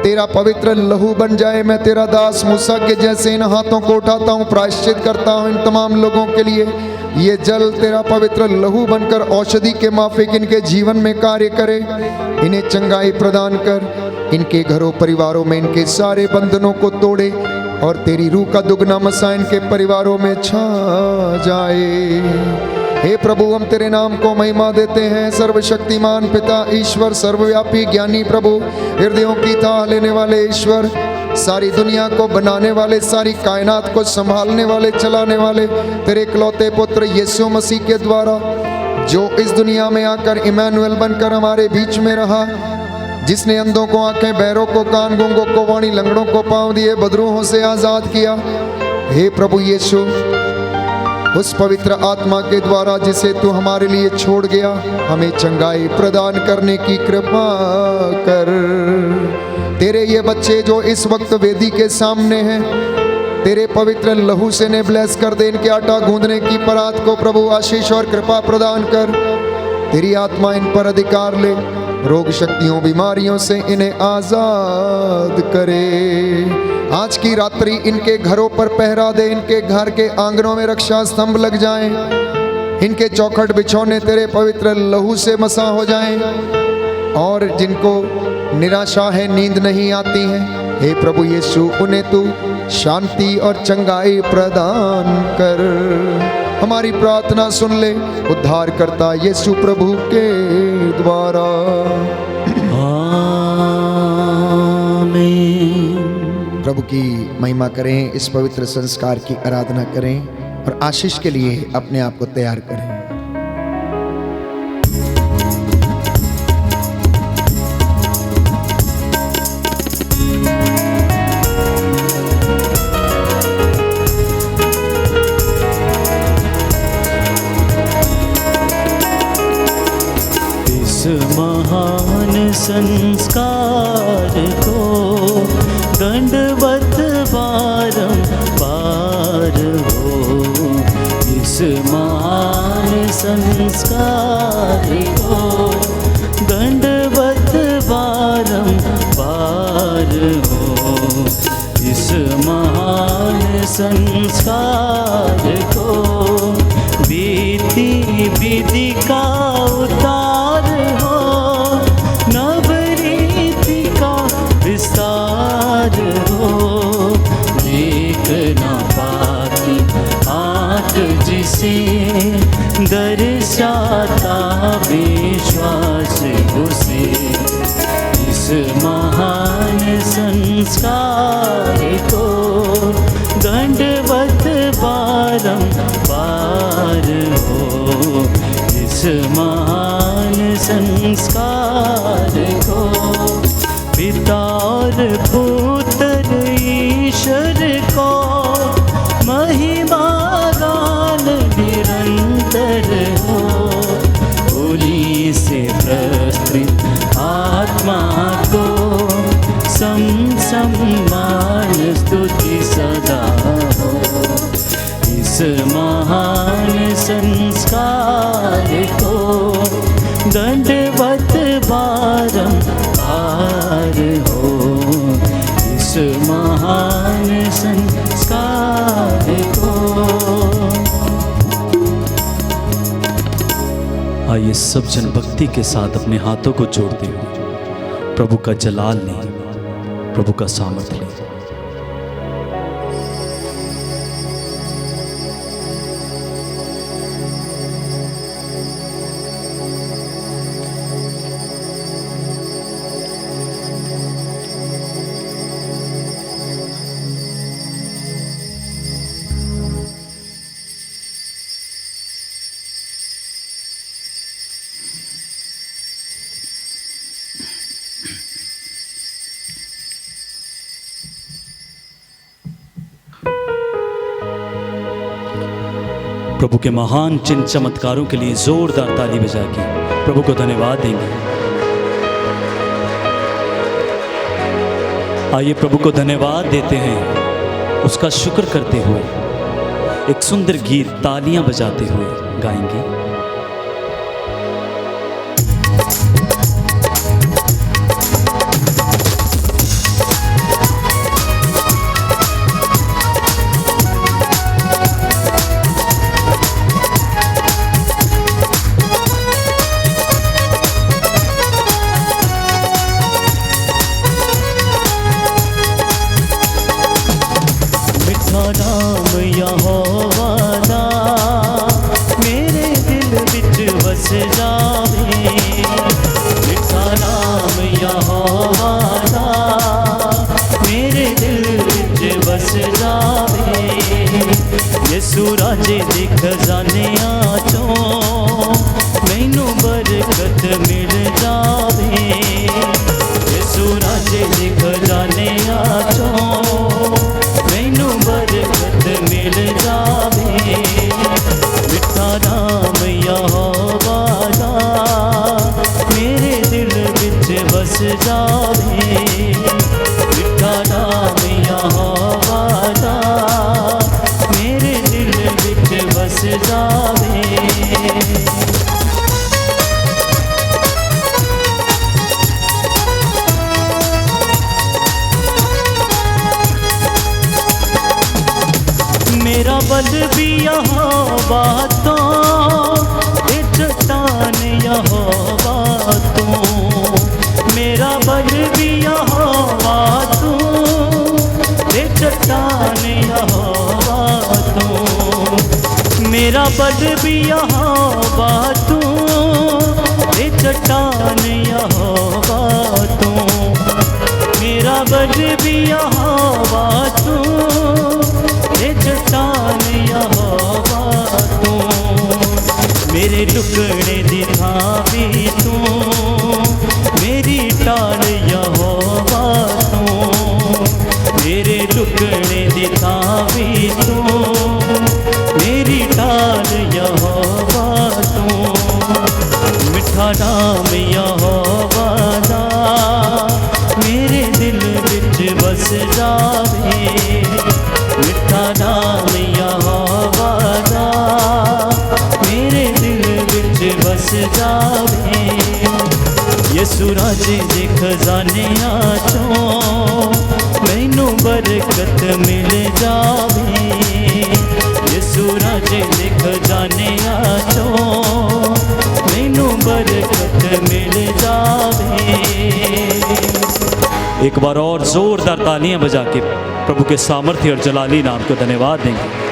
S2: तेरा पवित्र लहू बन जाए। मैं तेरा दास मूसा के जैसे इन हाथों को उठाता हूँ, प्रायश्चित करता हूँ इन तमाम लोगों के लिए। ये जल तेरा पवित्र लहू बनकर औषधि के माफिक इनके जीवन में कार्य करे। इन्हें चंगाई प्रदान कर। इनके घरों, परिवारों में इनके सारे बंधनों को तोड़े और तेरी रूह का दुगना मसा इनके परिवारों में छा जाए। हे प्रभु, हम तेरे नाम को महिमा देते हैं। सर्वशक्तिमान पिता ईश्वर, सर्वव्यापी ज्ञानी प्रभु, हृदयों की थाह लेने वाले ईश्वर, सारी दुनिया को बनाने वाले, सारी कायनात को संभालने वाले, चलाने वाले, तेरे इकलौते पुत्र यीशु मसीह के द्वारा, जो इस दुनिया में आकर इमैनुअल बनकर हमारे बीच में रहा, जिसने अंधों को आंखें, बहरों को कान, गूंगों को वाणी, लंगड़ों को पांव दिए, बदरूहों से आजाद किया। हे प्रभु यीशु, उस पवित्र आत्मा के द्वारा जिसे तू हमारे लिए छोड़ गया, हमें चंगाई प्रदान करने की कृपा कर। तेरे ये बच्चे जो इस वक्त वेदी के सामने हैं, तेरे पवित्र लहू से ने ब्लेस कर दे। इनके आटा गूंदने की परात को प्रभु आशीष और कृपा प्रदान कर। तेरी आत्मा इन पर अधिकार ले, रोग शक्तियों, बीमारियों से इन्हें आजाद करे। आज की रात्रि इनके घरों पर पहरा दे। इनके घर के आंगनों में रक्षा स्तंभ लग जाएं। इनके चौखट, बिछौने तेरे पवित्र लहू से मसा हो जाएं। और जिनको निराशा है, नींद नहीं आती है, हे प्रभु यीशु, उन्हें तू शांति और चंगाई प्रदान कर। हमारी प्रार्थना सुन ले, उद्धार करता यीशु प्रभु के द्वारा। आमीन। प्रभु की महिमा करें, इस पवित्र संस्कार की आराधना करें और आशीष के लिए अपने आप को तैयार करें।
S1: महान संस्कार को दंडवत बारंबार हो। इस महान संस्कार को दंडवत बारंबार हो। इस महान संस्कार को विधि विधि का उतार हो। संस्कार को दंडवत बारंबार हो। इस महान संस्कार को पिता और पुत्र ईश्वर को महिमा गान निरंतर हो। उन्हीं से प्रस्तुत आत्मा को सम्मान स्तुति सदा हो। इस महान संस्कार को दंडवत बारंबार हो। इस महान संस्कार को।
S4: आइए सब जन भक्ति के साथ अपने हाथों को जोड़ते हुए प्रभु का जलाल लें, प्रभु का सामर्थ्य लें। प्रभु के महान चिन्ह चमत्कारों के लिए जोरदार ताली बजा के प्रभु को धन्यवाद देंगे। आइए प्रभु को धन्यवाद देते हैं, उसका शुक्र करते हुए एक सुंदर गीत तालियां बजाते हुए गाएंगे।
S1: नाम यहोवा दा मेरे दिल विच वस जावे। मिठा नाम यहोवा दा मेरे दिल विच वस जावे। यसू राजे दे खजानियां चों मैनू बरकत मिल जावे। यसू राजे दे खजानियां चों मैनू बरकत मिल जावे। मिठा नाम यहोवा दा मेरे दिल विच वस जावे। मिठा नाम यहोवा दा मेरे दिल विच वस जावे। मेरा बल भी यहोवा तो, ये चट्टान यहोवा तो। मेरा बल भी यहोवा तो, ये चट्टान यहोवा तो। मेरा बल भी यहोवा तो, ये चट्टान यहोवा तो। मेरा बल भी यहोवा तो, ये चट्टान यहोवा तू। मेरे टुकड़े दी थां भी तू, मेरी टाल यहोवा तू। मेरे टुकड़े दी थां भी तू, मेरी टाल यहोवा तू। मिठा नाम यहोवा दा मेरे दिल विच बस जावे। मिठा नाम यहोवा दा मेरे दिल विच बस जावे। यसू राजे दे खजानियां चों मैनू बरकत मिल जावे। यसू राजे दे खजानियां चों मैनू बरकत मिल जावे।
S4: एक बार और जोरदार तालियां बजा के प्रभु के सामर्थ्य और जलाली नाम को धन्यवाद देंगे।